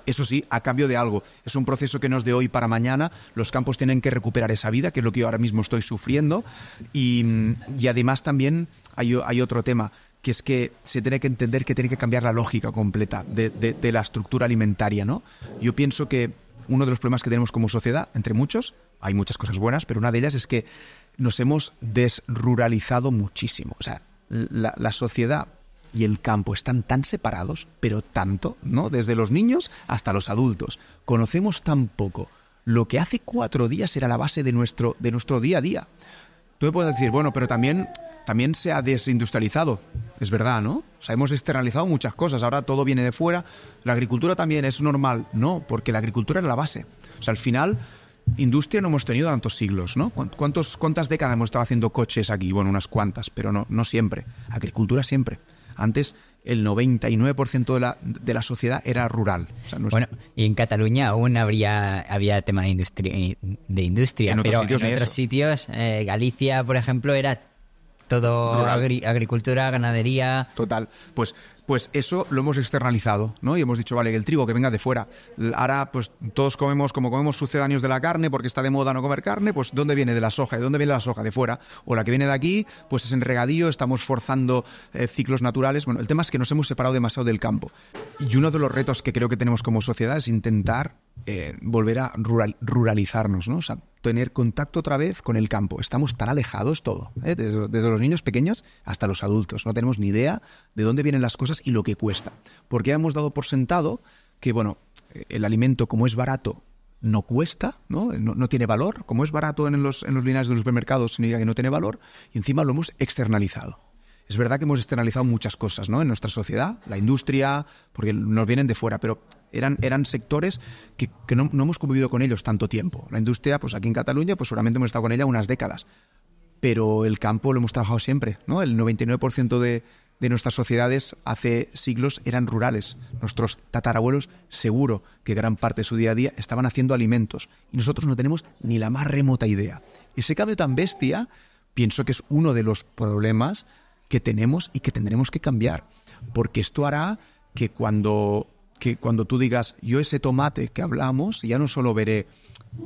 Eso sí, a cambio de algo. Es un proceso que no es de hoy para mañana. Los campos tienen que recuperar esa vida, que es lo que yo ahora mismo estoy sufriendo. Y además también hay otro tema, que es que se tiene que entender que tiene que cambiar la lógica completa de la estructura alimentaria, ¿no? Yo pienso que uno de los problemas que tenemos como sociedad, entre muchos, hay muchas cosas buenas, pero una de ellas es que nos hemos desruralizado muchísimo. O sea, la sociedad y el campo están tan separados, pero tanto, ¿no? Desde los niños hasta los adultos. Conocemos tan poco. Lo que hace 4 días era la base de nuestro día a día. Tú me puedes decir, bueno, pero también se ha desindustrializado. Es verdad, ¿no? O sea, hemos externalizado muchas cosas. Ahora todo viene de fuera. La agricultura también es normal. No, porque la agricultura es la base. O sea, al final, industria no hemos tenido tantos siglos, ¿no? ¿Cuántas décadas hemos estado haciendo coches aquí? Bueno, unas cuantas, pero no siempre. Agricultura siempre. Antes el 99% de la sociedad era rural. O sea, bueno, y en Cataluña aún había tema de industria, en pero otros en otros sitios, Galicia, por ejemplo, era todo agricultura, ganadería. Total. Pues eso lo hemos externalizado, ¿no? Y hemos dicho, vale, el trigo que venga de fuera. Ahora, pues todos comemos sucedáneos de la carne porque está de moda no comer carne, pues ¿dónde viene? De la soja. ¿De dónde viene la soja? De fuera. O la que viene de aquí, pues es en regadío, estamos forzando ciclos naturales. Bueno, el tema es que nos hemos separado demasiado del campo. Y uno de los retos que creo que tenemos como sociedad es intentar volver a ruralizarnos, ¿no? O sea, tener contacto otra vez con el campo. Estamos tan alejados todo, desde los niños pequeños hasta los adultos. No tenemos ni idea de dónde vienen las cosas y lo que cuesta. Porque ya hemos dado por sentado que, bueno, el alimento, como es barato, no cuesta, no tiene valor. Como es barato en los lineales de los supermercados, significa que no tiene valor. Y encima lo hemos externalizado. Es verdad que hemos externalizado muchas cosas, ¿no? En nuestra sociedad, la industria, porque nos vienen de fuera, pero eran sectores que no hemos convivido con ellos tanto tiempo. La industria, pues aquí en Cataluña, pues seguramente hemos estado con ella unas décadas. Pero el campo lo hemos trabajado siempre, ¿no? El 99% de nuestras sociedades hace siglos eran rurales. Nuestros tatarabuelos, seguro que gran parte de su día a día estaban haciendo alimentos. Y nosotros no tenemos ni la más remota idea. Ese cambio tan bestia, pienso que es uno de los problemas que tenemos y que tendremos que cambiar. Porque esto hará que cuando tú digas, yo ese tomate que hablamos, ya no solo veré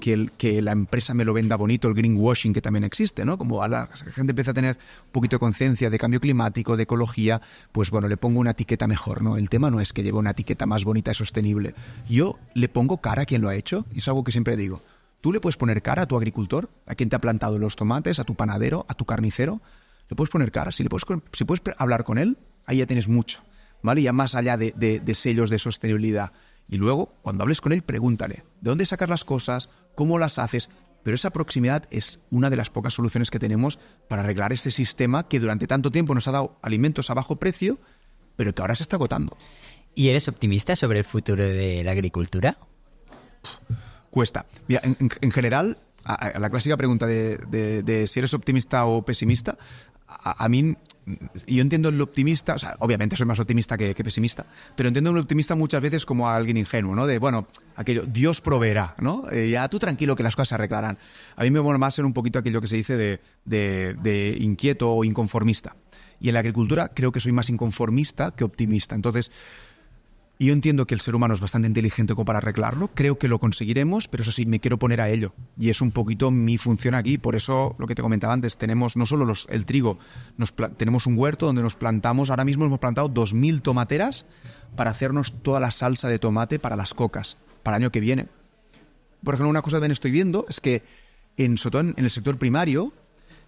que la empresa me lo venda bonito, el greenwashing que también existe, ¿no? Como a la gente empieza a tener un poquito de conciencia de cambio climático, de ecología, pues bueno, le pongo una etiqueta mejor, ¿no? El tema no es que lleve una etiqueta más bonita y sostenible. Yo le pongo cara a quien lo ha hecho, y es algo que siempre digo. Tú le puedes poner cara a tu agricultor, a quien te ha plantado los tomates, a tu panadero, a tu carnicero. Le puedes poner cara. Si puedes hablar con él, ahí ya tienes mucho, ¿vale? Ya más allá de sellos de sostenibilidad. Y luego, cuando hables con él, pregúntale, ¿de dónde sacas las cosas? ¿Cómo las haces? Pero esa proximidad es una de las pocas soluciones que tenemos para arreglar este sistema que durante tanto tiempo nos ha dado alimentos a bajo precio, pero que ahora se está agotando. ¿Y eres optimista sobre el futuro de la agricultura? Cuesta. Mira, en general, a la clásica pregunta de si eres optimista o pesimista, a mí, yo entiendo el optimista, o sea, obviamente soy más optimista que pesimista, pero entiendo el optimista muchas veces como a alguien ingenuo, ¿no? De, bueno, aquello, Dios proveerá, ¿no? Ya tú tranquilo que las cosas se arreglarán. A mí me mola más ser un poquito aquello que se dice de inquieto o inconformista. Y en la agricultura creo que soy más inconformista que optimista. Entonces, yo entiendo que el ser humano es bastante inteligente como para arreglarlo, creo que lo conseguiremos, pero eso sí, me quiero poner a ello. Y es un poquito mi función aquí, por eso lo que te comentaba antes, tenemos no solo el trigo, tenemos un huerto donde nos plantamos, ahora mismo hemos plantado 2.000 tomateras para hacernos toda la salsa de tomate para las cocas, para el año que viene. Por ejemplo, una cosa que también estoy viendo es que, sobre todo en el sector primario,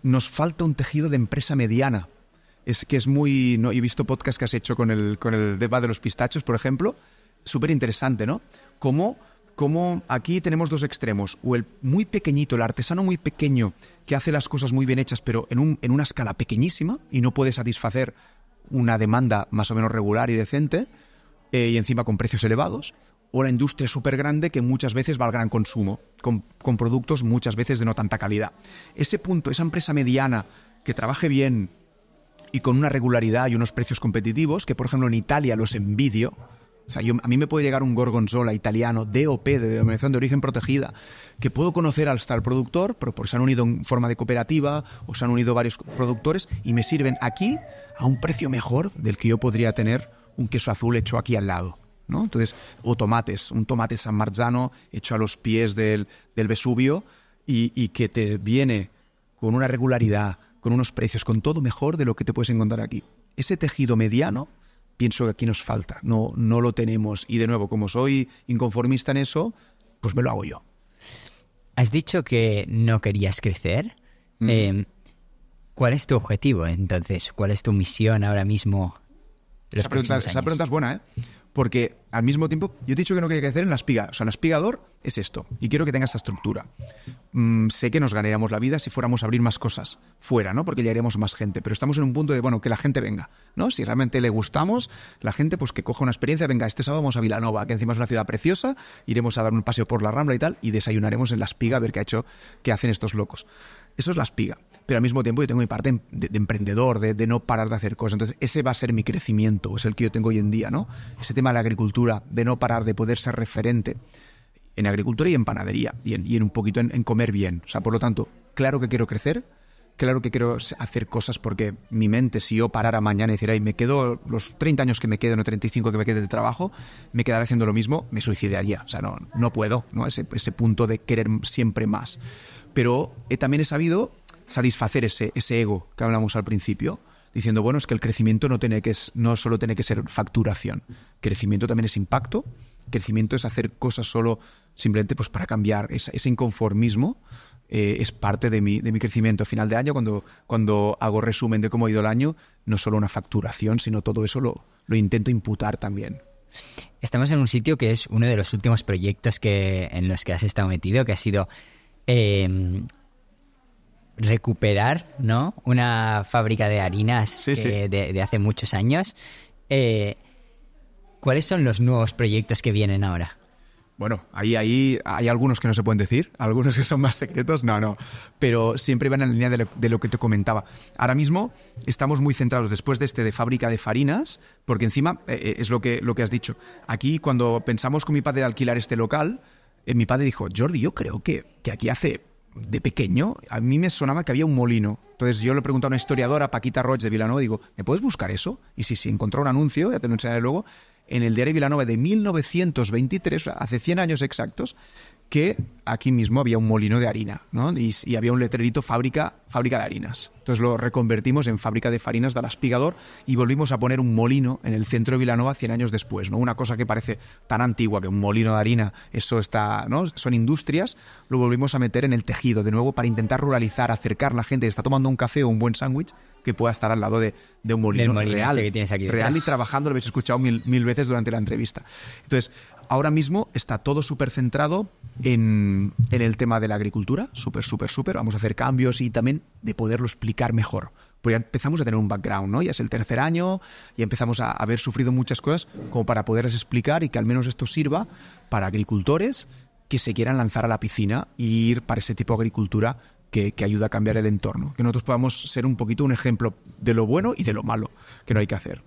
nos falta un tejido de empresa mediana. Es que es muy... ¿no? He visto podcasts que has hecho con el debate de los pistachos, por ejemplo. Súper interesante, ¿no? Como aquí tenemos dos extremos. O el muy pequeñito, el artesano muy pequeño, que hace las cosas muy bien hechas, pero en una escala pequeñísima y no puede satisfacer una demanda más o menos regular y decente, y encima con precios elevados. O la industria súper grande que muchas veces va al gran consumo, con productos muchas veces de no tanta calidad. Ese punto, esa empresa mediana que trabaje bien y con una regularidad y unos precios competitivos, que por ejemplo en Italia los envidio. O sea, a mí me puede llegar un gorgonzola italiano DOP, de denominación de origen protegida, que puedo conocer hasta el productor, pero porque se han unido en forma de cooperativa o se han unido varios productores y me sirven aquí a un precio mejor del que yo podría tener un queso azul hecho aquí al lado, ¿no? Entonces, o tomates, un tomate San Marzano hecho a los pies del Vesubio y que te viene con una regularidad, con unos precios, con todo mejor de lo que te puedes encontrar aquí. Ese tejido mediano, pienso que aquí nos falta, no lo tenemos. Y de nuevo, como soy inconformista en eso, pues me lo hago yo. Has dicho que no querías crecer. ¿Cuál es tu objetivo, entonces? ¿Cuál es tu misión ahora mismo? Esa pregunta es buena, ¿eh? Porque al mismo tiempo, yo he dicho que no quería crecer en la espiga. O sea, en la espigador es esto. Y quiero que tenga esta estructura. Sé que nos ganaríamos la vida si fuéramos a abrir más cosas fuera, ¿no? Porque llegaríamos más gente. Pero estamos en un punto de, bueno, que la gente venga, ¿no? Si realmente le gustamos, la gente pues que coja una experiencia. Venga, este sábado vamos a Vilanova, que encima es una ciudad preciosa. Iremos a dar un paseo por la Rambla y tal. Y desayunaremos en la espiga a ver qué hacen estos locos. Eso es la espiga. Pero al mismo tiempo yo tengo mi parte de emprendedor, de no parar de hacer cosas. Entonces ese va a ser mi crecimiento, es el que yo tengo hoy en día, ¿no? Ese tema de la agricultura, de no parar, de poder ser referente en agricultura y en panadería y en un poquito en comer bien. O sea, por lo tanto, claro que quiero crecer, claro que quiero hacer cosas porque mi mente, si yo parara mañana y dijera, y me quedo los 30 años que me queden o 35 que me quede de trabajo, me quedaré haciendo lo mismo, me suicidaría. O sea, no puedo, ¿no? Ese punto de querer siempre más. Pero también he sabido satisfacer ese ego que hablamos al principio, diciendo, bueno, es que el crecimiento no solo tiene que ser facturación. Crecimiento también es impacto. Crecimiento es hacer cosas solo simplemente pues para cambiar. Ese inconformismo es parte de mi crecimiento. A final de año, cuando hago resumen de cómo ha ido el año, no solo una facturación, sino todo eso lo intento imputar también. Estamos en un sitio que es uno de los últimos proyectos en los que has estado metido, que ha sido recuperar, ¿no? Una fábrica de harinas de hace muchos años. ¿Cuáles son los nuevos proyectos que vienen ahora? Bueno, ahí hay algunos que no se pueden decir, algunos que son más secretos, no. Pero siempre van en la línea de lo que te comentaba. Ahora mismo estamos muy centrados después de fábrica de farinas, porque encima es lo que has dicho. Aquí, cuando pensamos con mi padre de alquilar este local, mi padre dijo, Jordi, yo creo que aquí hace de pequeño, a mí me sonaba que había un molino. Entonces yo le pregunté a una historiadora, Paquita Roig de Vilanova, digo, ¿me puedes buscar eso? Y sí, encontró un anuncio, ya te lo enseñaré luego, en el diario Vilanova de 1923, hace 100 años exactos, que aquí mismo había un molino de harina, ¿no? Y había un letrerito fábrica de harinas. Entonces lo reconvertimos en fábrica de farinas de l'Espigador y volvimos a poner un molino en el centro de Vilanova 100 años después, ¿no? Una cosa que parece tan antigua que un molino de harina, eso está, ¿no? Son industrias, lo volvimos a meter en el tejido de nuevo para intentar ruralizar, acercar a la gente que está tomando un café o un buen sándwich que pueda estar al lado de un molino, real, que tienes aquí real y trabajando, lo habéis escuchado mil veces durante la entrevista. Entonces, ahora mismo está todo súper centrado en el tema de la agricultura, súper. Vamos a hacer cambios y también de poderlo explicar mejor. Porque ya empezamos a tener un background, ¿no? Ya es el tercer año y empezamos a haber sufrido muchas cosas como para poderles explicar y que al menos esto sirva para agricultores que se quieran lanzar a la piscina y ir para ese tipo de agricultura que ayuda a cambiar el entorno. Que nosotros podamos ser un poquito un ejemplo de lo bueno y de lo malo que no hay que hacer.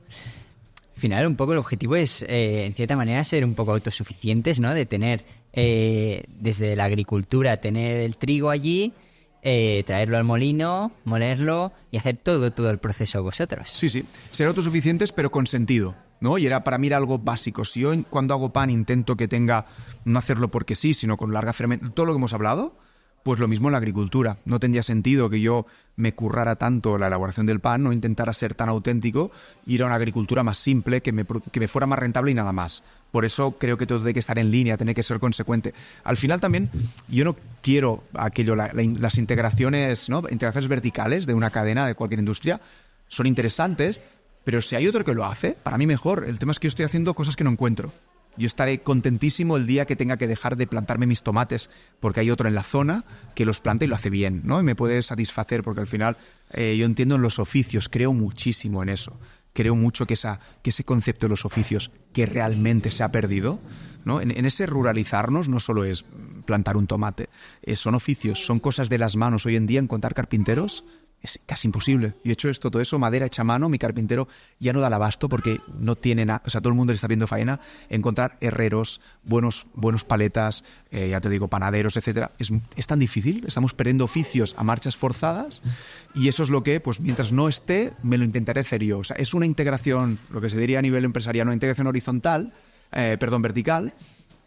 Al final, un poco el objetivo es, en cierta manera, ser un poco autosuficientes, ¿no? De tener, desde la agricultura, tener el trigo allí, traerlo al molino, molerlo y hacer todo el proceso vosotros. Sí, ser autosuficientes pero con sentido, ¿no? Y para mí era algo básico. Si yo cuando hago pan intento que tenga, no hacerlo porque sí, sino con larga fermentación, todo lo que hemos hablado, pues lo mismo en la agricultura. No tendría sentido que yo me currara tanto la elaboración del pan, no intentara ser tan auténtico, ir a una agricultura más simple, que me fuera más rentable y nada más. Por eso creo que todo tiene que estar en línea, tiene que ser consecuente. Al final también, yo no quiero las integraciones, ¿no? Integraciones verticales de una cadena de cualquier industria, son interesantes, pero si hay otro que lo hace, para mí mejor. El tema es que yo estoy haciendo cosas que no encuentro. Yo estaré contentísimo el día que tenga que dejar de plantarme mis tomates porque hay otro en la zona que los planta y lo hace bien, ¿no? Y me puede satisfacer porque al final yo entiendo en los oficios, creo muchísimo en eso. Creo mucho que ese concepto de los oficios que realmente se ha perdido, ¿no? En ese ruralizarnos no solo es plantar un tomate, son oficios, son cosas de las manos. Hoy en día encontrar carpinteros es casi imposible. Yo he hecho todo eso, madera hecha a mano, mi carpintero ya no da el abasto porque no tiene nada, o sea, todo el mundo le está viendo faena. Encontrar herreros, buenos paletas, ya te digo, panaderos, etcétera, es tan difícil, estamos perdiendo oficios a marchas forzadas y eso es lo que, pues mientras no esté, me lo intentaré hacer yo. O sea, es una integración, lo que se diría a nivel empresarial, una integración vertical,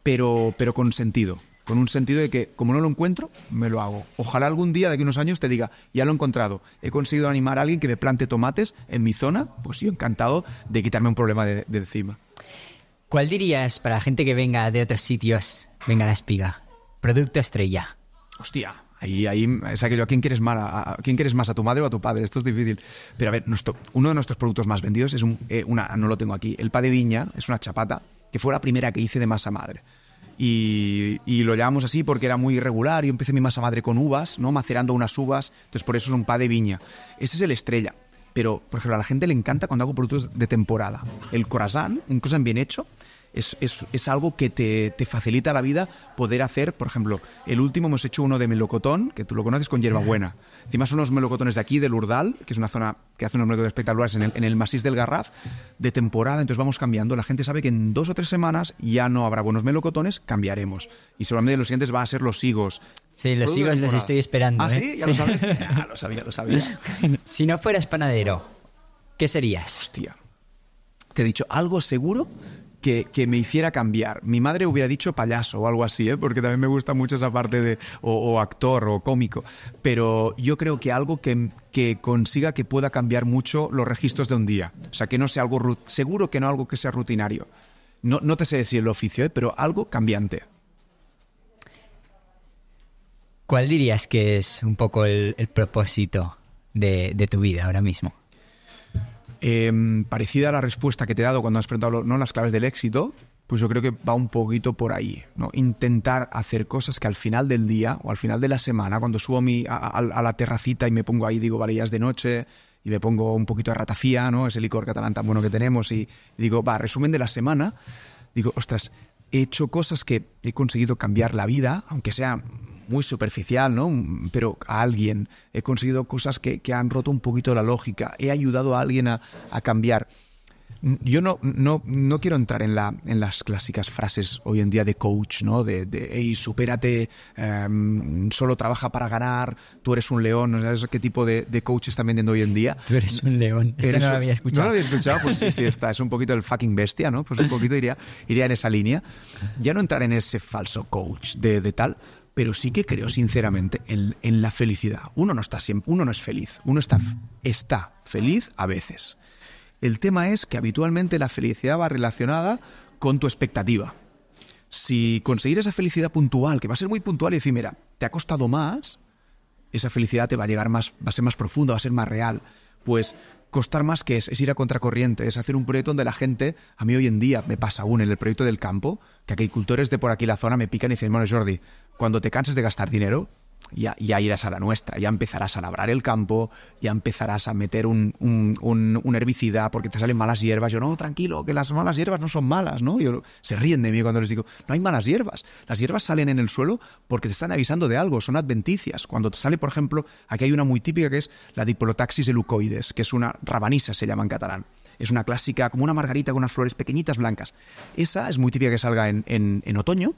pero con sentido. Con un sentido de que, como no lo encuentro, me lo hago. Ojalá algún día, de aquí a unos años, te diga, ya lo he encontrado, he conseguido animar a alguien que me plante tomates en mi zona, pues yo encantado de quitarme un problema de encima. ¿Cuál dirías para la gente que venga de otros sitios, venga a La Espiga? Producto estrella. Hostia, ahí es aquello, ¿a quién quieres más, a tu madre o a tu padre? Esto es difícil. Pero a ver, uno de nuestros productos más vendidos es no lo tengo aquí, el pa de viña, es una chapata, que fue la primera que hice de masa madre. Y lo llamamos así porque era muy irregular. Yo empecé mi masa madre con uvas, ¿no? Macerando unas uvas, entonces por eso es un pa de viña. Ese es el estrella. Pero, por ejemplo, a la gente le encanta cuando hago productos de temporada. El croissant, un croissant bien hecho, es algo que te facilita la vida poder hacer. Por ejemplo, el último hemos hecho uno de melocotón, que tú lo conoces, con hierbabuena. Encima son unos melocotones de aquí, del Urdal, que es una zona que hace unos melocotones espectaculares en el Massís del Garraf, de temporada. Entonces vamos cambiando. La gente sabe que en 2 o 3 semanas ya no habrá buenos melocotones, cambiaremos. Y seguramente los siguientes van a ser los higos. Sí, los higos los estoy esperando. ¿Ah, sí? ¿Ya lo sabes? Ya, lo sabía. Si no fueras panadero, ¿qué serías? Hostia. Te he dicho algo seguro que me hiciera cambiar. Mi madre hubiera dicho payaso o algo así, porque también me gusta mucho esa parte de o actor o cómico. Pero yo creo que algo que consiga que pueda cambiar mucho los registros de un día. O sea, que no sea algo... Seguro que no algo que sea rutinario. No te sé decir el oficio, pero algo cambiante. ¿Cuál dirías que es un poco el propósito de tu vida ahora mismo? Parecida a la respuesta que te he dado cuando has preguntado, ¿no?, las claves del éxito, pues yo creo que va un poquito por ahí, ¿no? Intentar hacer cosas que al final del día o al final de la semana, cuando subo a la terracita y me pongo ahí, digo, vale, ya es de noche, y me pongo un poquito de ratafía, ¿no?, ese licor catalán tan bueno que tenemos, y digo, resumen de la semana, digo, ostras, he hecho cosas que he conseguido cambiar la vida, aunque sea muy superficial, ¿no?, pero a alguien. He conseguido cosas que han roto un poquito la lógica. He ayudado a alguien a cambiar Yo no quiero entrar en las clásicas frases hoy en día de coach, ¿no? De hey, supérate, solo trabaja para ganar, tú eres un león. ¿Sabes qué tipo de coach están vendiendo hoy en día? Tú eres un león. No lo había escuchado. ¿No lo había escuchado? Pues sí, está. Es un poquito el fucking bestia, ¿no? Pues un poquito iría en esa línea. Ya no entrar en ese falso coach de tal, pero sí que creo sinceramente en la felicidad. Uno no es feliz. Uno está feliz a veces. El tema es que habitualmente la felicidad va relacionada con tu expectativa. Si conseguir esa felicidad puntual, que va a ser muy puntual y decir, mira, te ha costado más, esa felicidad te va a llegar más, va a ser más profunda, va a ser más real. Pues costar más, ¿qué es ir a contracorriente, es hacer un proyecto donde la gente, a mí hoy en día me pasa aún en el proyecto del campo, que agricultores de por aquí la zona me pican y dicen, bueno, Jordi, cuando te canses de gastar dinero, ya irás a la nuestra, ya empezarás a labrar el campo, ya empezarás a meter un herbicida porque te salen malas hierbas. Yo, no, tranquilo, que las malas hierbas no son malas, ¿no? Se ríen de mí cuando les digo, no hay malas hierbas. Las hierbas salen en el suelo porque te están avisando de algo, son adventicias. Cuando te sale, por ejemplo, aquí hay una muy típica que es la Diplotaxis elucoides, que es una rabanisa, se llama en catalán. Es una clásica, como una margarita con unas flores pequeñitas blancas. Esa es muy típica que salga en otoño.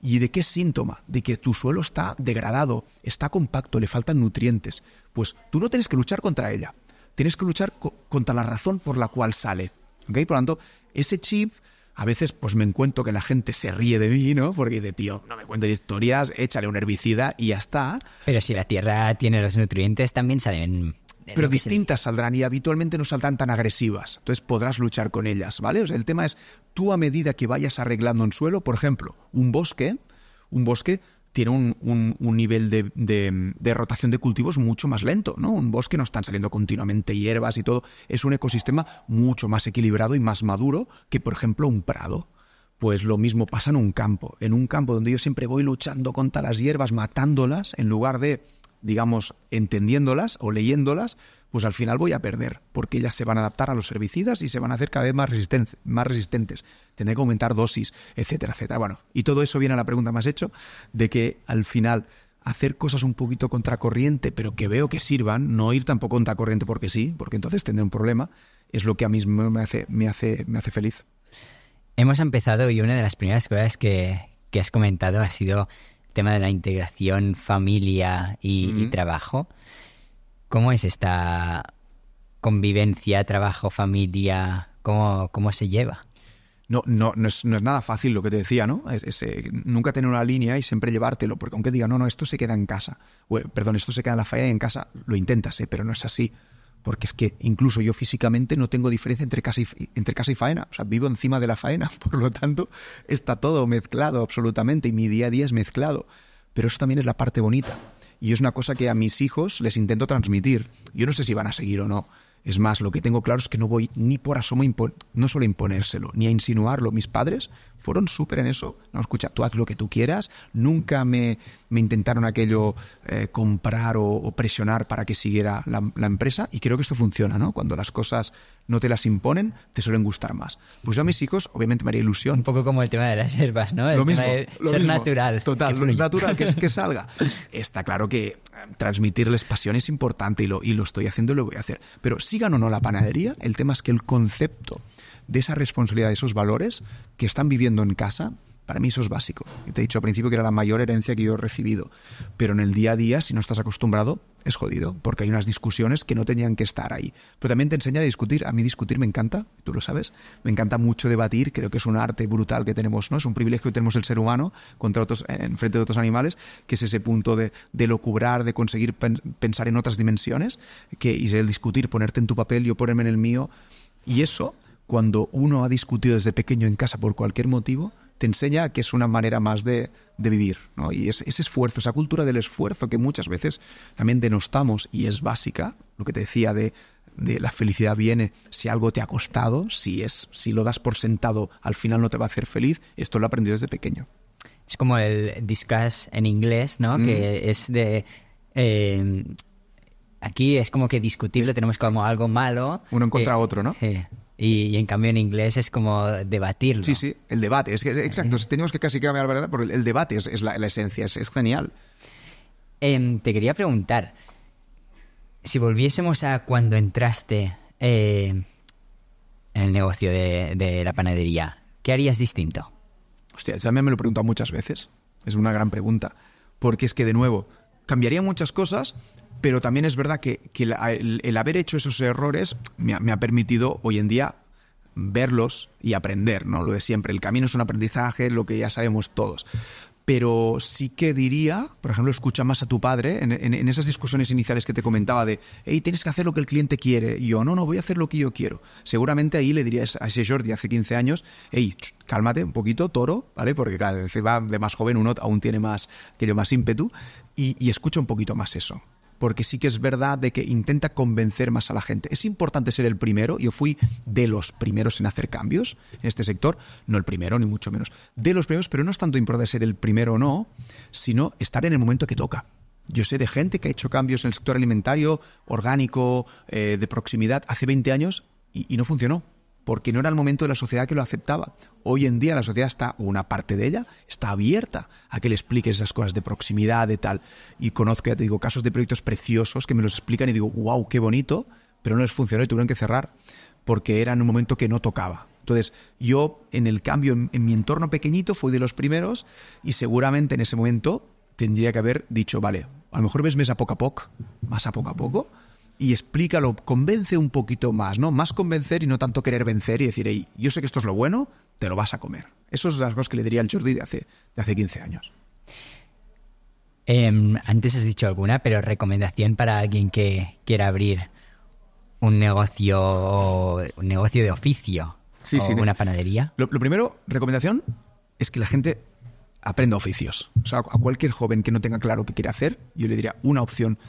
¿Y de qué es síntoma? De que tu suelo está degradado, está compacto, le faltan nutrientes. Pues tú no tienes que luchar contra ella. Tienes que luchar contra la razón por la cual sale. ¿Okay? Por lo tanto, ese chip, a veces pues me encuentro que la gente se ríe de mí, ¿no? Porque dice, tío, no me cuentes historias, échale un herbicida y ya está. Pero si la tierra tiene los nutrientes, también salen... Pero distintas saldrán y habitualmente no saldrán tan agresivas. Entonces podrás luchar con ellas, ¿vale? O sea, el tema es, tú a medida que vayas arreglando un suelo, por ejemplo, un bosque tiene un nivel de rotación de cultivos mucho más lento, ¿no? Un bosque no están saliendo continuamente hierbas y todo. Es un ecosistema mucho más equilibrado y más maduro que, por ejemplo, un prado. Pues lo mismo pasa en un campo. En un campo donde yo siempre voy luchando contra las hierbas, matándolas, en lugar de, digamos, entendiéndolas o leyéndolas, pues al final voy a perder, porque ellas se van a adaptar a los herbicidas y se van a hacer cada vez más resistentes. Tendré que aumentar dosis, etcétera, etcétera. Bueno, y todo eso viene a la pregunta que me has hecho, de que al final hacer cosas un poquito contracorriente, pero que veo que sirvan, no ir tampoco contracorriente porque sí, porque entonces tendré un problema, es lo que a mí me hace feliz. Hemos empezado y una de las primeras cosas que has comentado ha sido el tema de la integración familia y trabajo. ¿Cómo es esta convivencia, trabajo, familia? ¿Cómo se lleva? No es nada fácil lo que te decía, ¿no? Nunca tener una línea y siempre llevártelo, porque aunque diga, no, esto se queda en casa, esto se queda en la faena y en casa, lo intentas, pero no es así. Porque es que incluso yo físicamente no tengo diferencia entre casa y faena. O sea, vivo encima de la faena, por lo tanto está todo mezclado absolutamente y mi día a día es mezclado. Pero eso también es la parte bonita. Y es una cosa que a mis hijos les intento transmitir. Yo no sé si van a seguir o no. Es más, lo que tengo claro es que no voy ni por asomo, no solo a imponérselo, ni a insinuarlo. Mis padres fueron súper en eso. No, escucha, tú haz lo que tú quieras. Nunca me intentaron aquello comprar o presionar para que siguiera la empresa. Y creo que esto funciona, ¿no? Cuando las cosas no te las imponen, te suelen gustar más. Pues yo a mis hijos, obviamente me haría ilusión. Un poco como el tema de las hierbas, ¿no? Lo mismo, ser natural. Total, natural, que salga. Está claro que transmitirles pasión es importante y lo estoy haciendo y lo voy a hacer. Pero sigan o no la panadería, el tema es que el concepto de esa responsabilidad, de esos valores que están viviendo en casa, para mí eso es básico. Te he dicho al principio que era la mayor herencia que yo he recibido. Pero en el día a día, si no estás acostumbrado, es jodido, porque hay unas discusiones que no tenían que estar ahí. Pero también te enseña a discutir. A mí discutir me encanta, tú lo sabes. Me encanta mucho debatir, creo que es un arte brutal que tenemos, ¿no? Es un privilegio que tenemos el ser humano en frente de otros animales, que es ese punto de locubrar, de conseguir pensar en otras dimensiones, y el discutir, ponerte en tu papel, yo ponerme en el mío. Y eso, cuando uno ha discutido desde pequeño en casa por cualquier motivo, te enseña que es una manera más de vivir, ¿no? Y ese esfuerzo, esa cultura del esfuerzo que muchas veces también denostamos y es básica, lo que te decía de la felicidad viene si algo te ha costado, si lo das por sentado, al final no te va a hacer feliz. Esto lo he aprendido desde pequeño. Es como el discuss en inglés, ¿no? Que es de... aquí es como que discutir lo tenemos como algo malo. Uno en contra otro, ¿no? Sí. Y en cambio en inglés es como debatirlo. Sí, el debate. Exacto, tenemos que casi cambiar la verdad, porque el debate es la esencia, es genial. Te quería preguntar, si volviésemos a cuando entraste, en el negocio de la panadería, ¿qué harías distinto? Hostia, también me lo he preguntado muchas veces. Es una gran pregunta. Porque es que, de nuevo, cambiaría muchas cosas, pero también es verdad que el haber hecho esos errores me ha permitido hoy en día verlos y aprender, ¿no? Lo de siempre. El camino es un aprendizaje, lo que ya sabemos todos. Pero sí que diría, por ejemplo, escucha más a tu padre en esas discusiones iniciales que te comentaba de hey, tienes que hacer lo que el cliente quiere. Y yo, no, voy a hacer lo que yo quiero. Seguramente ahí le diría a ese Jordi hace 15 años, hey, cálmate un poquito, toro, ¿vale? Porque claro, va de más joven, uno aún tiene más ímpetu y escucha un poquito más eso. Porque sí que es verdad de que intenta convencer más a la gente. Es importante ser el primero. Yo fui de los primeros en hacer cambios en este sector. No el primero, ni mucho menos. De los primeros, pero no es tanto importante ser el primero o no, sino estar en el momento que toca. Yo sé de gente que ha hecho cambios en el sector alimentario, orgánico, de proximidad, hace 20 años y no funcionó. Porque no era el momento de la sociedad que lo aceptaba. Hoy en día la sociedad está, o una parte de ella, está abierta a que le expliques esas cosas de proximidad, de tal. Y conozco, ya te digo, casos de proyectos preciosos que me los explican y digo, wow, qué bonito, pero no les funcionó y tuvieron que cerrar porque era en un momento que no tocaba. Entonces, yo en el cambio, en mi entorno pequeñito, fui de los primeros y seguramente en ese momento tendría que haber dicho, vale, a lo mejor ves más a poco, y explícalo, convence un poquito más, ¿no? Más convencer y no tanto querer vencer y decir, hey, yo sé que esto es lo bueno, te lo vas a comer. Eso es las cosas que le diría al Jordi de hace 15 años. Antes has dicho alguna, pero recomendación para alguien que quiera abrir un negocio de oficio, sí, una panadería. Lo primero, recomendación, es que la gente aprenda oficios. O sea, a cualquier joven que no tenga claro qué quiere hacer, yo le diría una opción,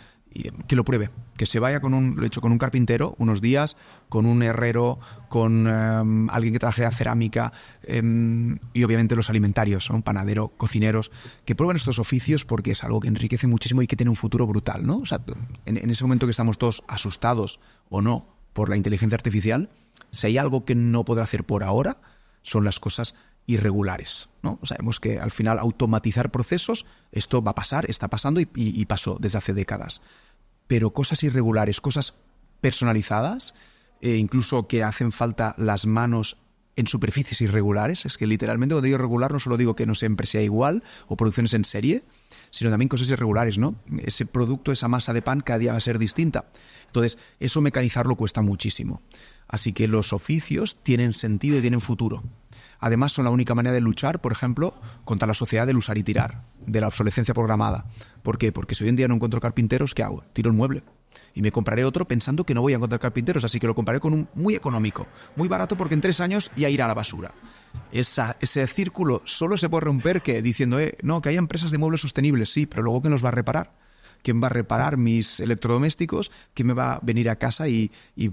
que lo pruebe, que se vaya con un carpintero unos días, con un herrero, con alguien que trabaje a cerámica y obviamente los alimentarios, un panadero, cocineros, que prueben estos oficios porque es algo que enriquece muchísimo y que tiene un futuro brutal, ¿no? O sea, en ese momento que estamos todos asustados o no por la inteligencia artificial, si hay algo que no podrá hacer por ahora, son las cosas irregulares, ¿no? Sabemos que al final automatizar procesos, esto va a pasar, está pasando y pasó desde hace décadas. Pero cosas irregulares, cosas personalizadas, incluso que hacen falta las manos en superficies irregulares, es que literalmente cuando digo irregular no solo digo que no siempre sea igual o producciones en serie, sino también cosas irregulares, ¿no? Ese producto, esa masa de pan cada día va a ser distinta. Entonces, eso mecanizarlo cuesta muchísimo. Así que los oficios tienen sentido y tienen futuro. Además, son la única manera de luchar, por ejemplo, contra la sociedad del usar y tirar, de la obsolescencia programada. ¿Por qué? Porque si hoy en día no encuentro carpinteros, ¿qué hago? Tiro el mueble. Y me compraré otro pensando que no voy a encontrar carpinteros, así que lo compraré con un muy económico, muy barato, porque en 3 años ya irá a la basura. Ese círculo solo se puede romper diciendo, no, que haya empresas de muebles sostenibles, sí, pero luego ¿quién los va a reparar? ¿Quién va a reparar mis electrodomésticos? ¿Quién me va a venir a casa y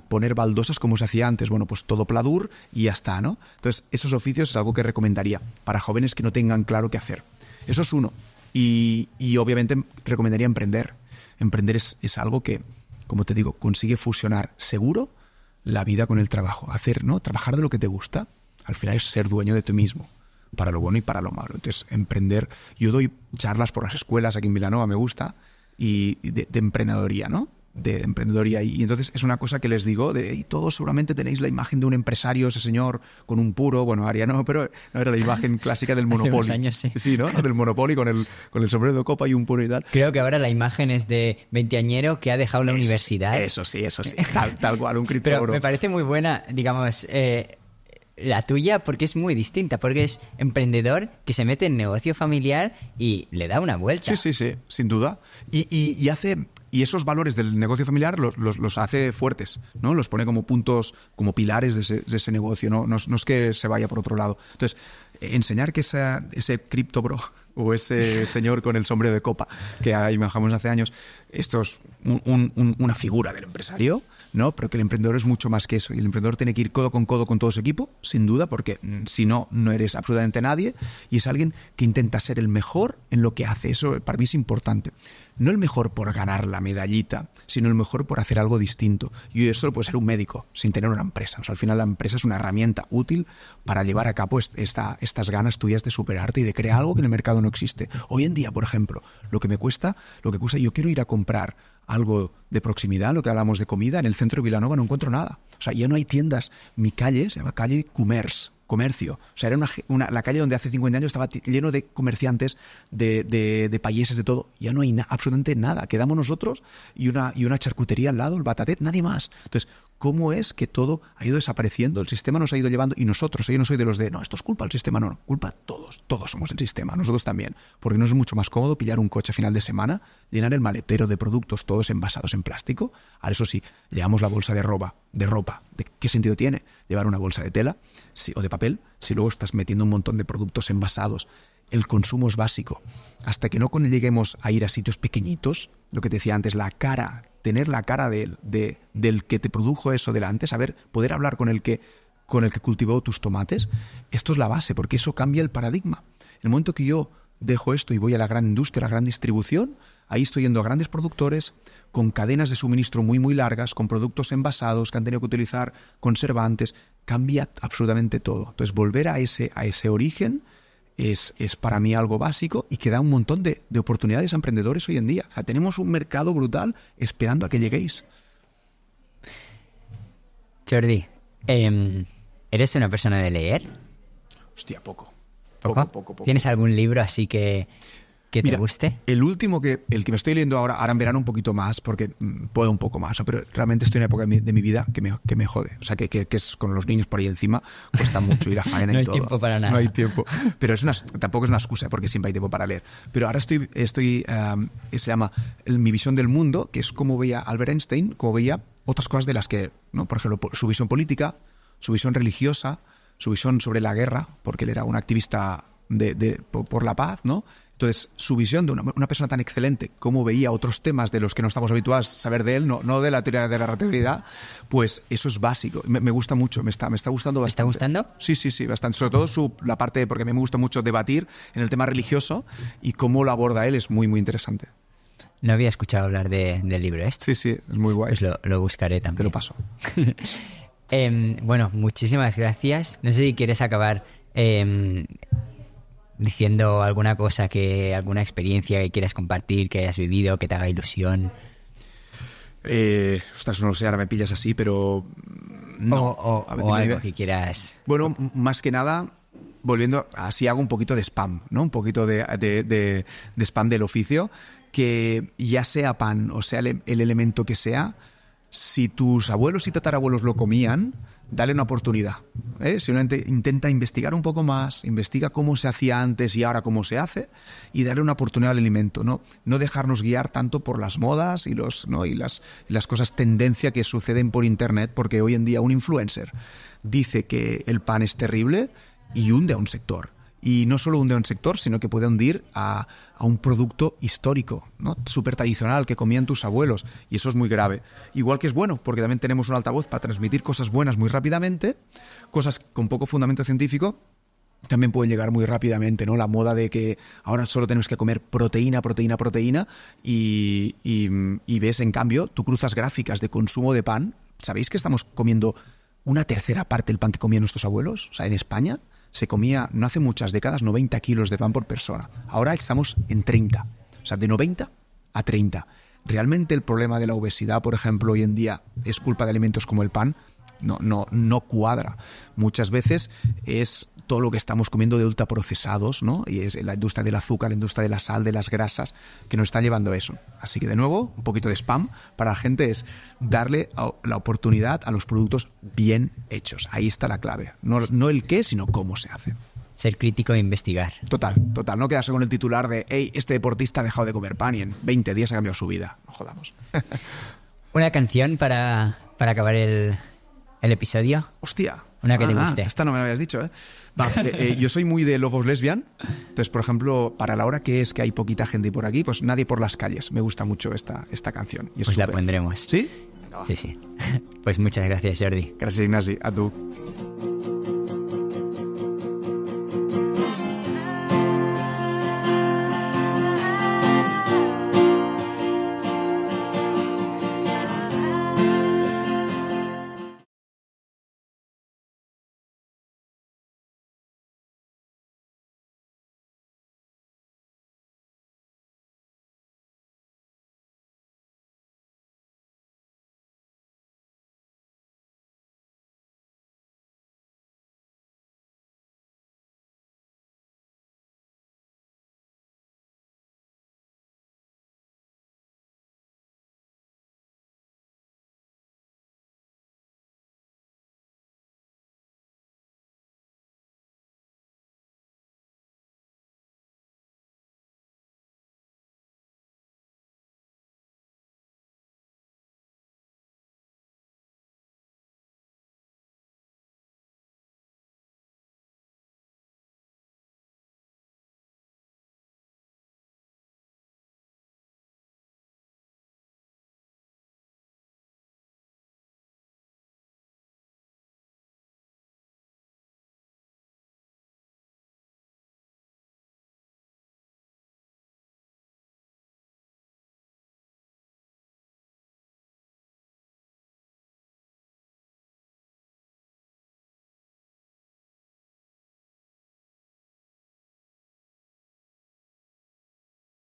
poner baldosas como se hacía antes? Bueno, pues todo pladur y ya está, ¿no? Entonces, esos oficios es algo que recomendaría para jóvenes que no tengan claro qué hacer. Eso es uno. Y obviamente recomendaría emprender. Emprender es algo que, como te digo, consigue fusionar seguro la vida con el trabajo. Hacer, ¿no? Trabajar de lo que te gusta, al final es ser dueño de ti mismo, para lo bueno y para lo malo. Entonces, emprender. Yo doy charlas por las escuelas aquí en Vilanova, me gusta, y de emprendedoría, ¿no? De emprendedoría. Y entonces es una cosa que les digo, y todos seguramente tenéis la imagen de un empresario, ese señor con un puro, bueno, Aria no, pero no era la imagen clásica del Monopoly. Hace unos años, sí. Sí, ¿no? Del Monopoly con el sombrero de copa y un puro y tal. Creo que ahora la imagen es de veinteañero que ha dejado la universidad. Eso sí. Tal cual, un cripto Pero oro. me parece muy buena, digamos, la tuya, porque es muy distinta, porque es emprendedor que se mete en negocio familiar y le da una vuelta. Sí, sin duda. Y esos valores del negocio familiar los hace fuertes, ¿no? Los pone como puntos, como pilares de ese negocio, ¿no? No es que se vaya por otro lado. Entonces, enseñar que ese cripto bro o ese señor con el sombrero de copa que imaginamos hace años, esto es una figura del empresario, ¿no? Pero que el emprendedor es mucho más que eso. Y el emprendedor tiene que ir codo con todo su equipo, sin duda, porque si no, no eres absolutamente nadie. Y es alguien que intenta ser el mejor en lo que hace. Eso para mí es importante. No el mejor por ganar la medallita, sino el mejor por hacer algo distinto. Y eso lo puede ser un médico, sin tener una empresa. O sea, al final la empresa es una herramienta útil para llevar a cabo estas ganas tuyas de superarte y de crear algo que en el mercado no existe. Hoy en día, por ejemplo, lo que cuesta, yo quiero ir a comprar algo de proximidad, lo que hablamos de comida, en el centro de Vilanova no encuentro nada. O sea, ya no hay tiendas. Mi calle se llama calle Comercio. O sea, era la calle donde hace 50 años estaba lleno de comerciantes, de payeses, de todo. Ya no hay absolutamente nada. Quedamos nosotros y una charcutería al lado, el Batatet, nadie más. Entonces, ¿cómo es que todo ha ido desapareciendo? El sistema nos ha ido llevando y nosotros, yo no soy de los de, no, esto es culpa del sistema, no, culpa todos somos el sistema, nosotros también. Porque no es mucho más cómodo pillar un coche a final de semana, llenar el maletero de productos todos envasados en plástico. Ahora, eso sí, llevamos la bolsa de ropa. ¿Qué sentido tiene llevar una bolsa de tela o de papel si luego estás metiendo un montón de productos envasados? El consumo es básico. Hasta que no lleguemos a ir a sitios pequeñitos, lo que te decía antes, tener la cara del que te produjo eso delante, poder hablar con el que cultivó tus tomates, esto es la base, porque eso cambia el paradigma. En el momento que yo dejo esto y voy a la gran industria, a la gran distribución, ahí estoy yendo a grandes productores con cadenas de suministro muy, muy largas, con productos envasados que han tenido que utilizar conservantes, cambia absolutamente todo. Entonces, volver a ese origen es para mí algo básico y que da un montón de oportunidades a emprendedores hoy en día. O sea, tenemos un mercado brutal esperando a que lleguéis. Jordi, ¿eres una persona de leer? Hostia, poco. ¿Poco? ¿Tienes algún libro así que Mira, te guste? El último el que me estoy leyendo ahora en verano un poquito más, porque puedo un poco más, ¿no? Pero realmente estoy en una época de mi vida que me jode. O sea, que es con los niños por ahí encima, cuesta mucho ir a faena y todo. No hay tiempo para nada. No hay tiempo. Pero tampoco es una excusa, porque siempre hay tiempo para leer. Pero ahora se llama Mi visión del mundo, que es como veía Albert Einstein, como veía otras cosas de las que, ¿no? Por ejemplo, su visión política, su visión religiosa, su visión sobre la guerra, porque él era un activista por la paz, ¿no? Entonces, su visión de una persona tan excelente, cómo veía otros temas de los que no estamos habituados a saber de él, no de la teoría de la relatividad, pues eso es básico. Me gusta mucho, me está gustando bastante. ¿Te está gustando? Sí, bastante. Sobre todo la parte, porque a mí me gusta mucho debatir en el tema religioso y cómo lo aborda él es muy, muy interesante. No había escuchado hablar del libro este. Sí, es muy guay. Pues lo buscaré también. Te lo paso. Bueno, muchísimas gracias. No sé si quieres acabar diciendo alguna cosa, alguna experiencia que quieras compartir, que hayas vivido, que te haga ilusión. Ostras, no lo sé, ahora me pillas así, pero no. O algo que quieras. Bueno, más que nada, volviendo, así hago un poquito de spam, ¿no? Un poquito de spam del oficio, que ya sea pan o sea el elemento que sea, si tus abuelos y tatarabuelos lo comían, dale una oportunidad. Simplemente intenta investigar un poco más, investiga cómo se hacía antes y ahora cómo se hace, y darle una oportunidad al alimento. No dejarnos guiar tanto por las modas y las cosas tendencia que suceden por internet, porque hoy en día un influencer dice que el pan es terrible y hunde a un sector. Y no solo hunde a un sector, sino que puede hundir a un producto histórico, ¿no? Súper tradicional que comían tus abuelos. Y eso es muy grave. Igual que es bueno, porque también tenemos un altavoz para transmitir cosas buenas muy rápidamente, cosas con poco fundamento científico, también pueden llegar muy rápidamente, ¿no? La moda de que ahora solo tenemos que comer proteína, y ves, en cambio, tú cruzas gráficas de consumo de pan. ¿Sabéis que estamos comiendo una tercera parte del pan que comían nuestros abuelos? O sea, en España se comía, no hace muchas décadas, 90 kilos de pan por persona. Ahora estamos en 30. O sea, de 90 a 30. ¿Realmente el problema de la obesidad, por ejemplo, hoy en día es culpa de alimentos como el pan? No cuadra. Muchas veces es todo lo que estamos comiendo de ultraprocesados, ¿no? Y es la industria del azúcar, la industria de la sal, de las grasas, que nos están llevando a eso. Así que, de nuevo, un poquito de spam para la gente es darle la oportunidad a los productos bien hechos. Ahí está la clave. No el qué, sino cómo se hace. Ser crítico e investigar. Total. No quedarse con el titular de hey, este deportista ha dejado de comer pan y en 20 días ha cambiado su vida. No jodamos. Una canción para acabar el episodio. Hostia. Una que te guste. Esta no me la habías dicho, ¿eh? Yo soy muy de Love of Lesbian. Entonces, por ejemplo, para la hora que es que hay poquita gente por aquí, pues Nadie por las calles. Me gusta mucho esta canción. Y es pues la pondremos. ¿Sí? Sí. Pues muchas gracias, Jordi. Gracias, Ignasi. A tú.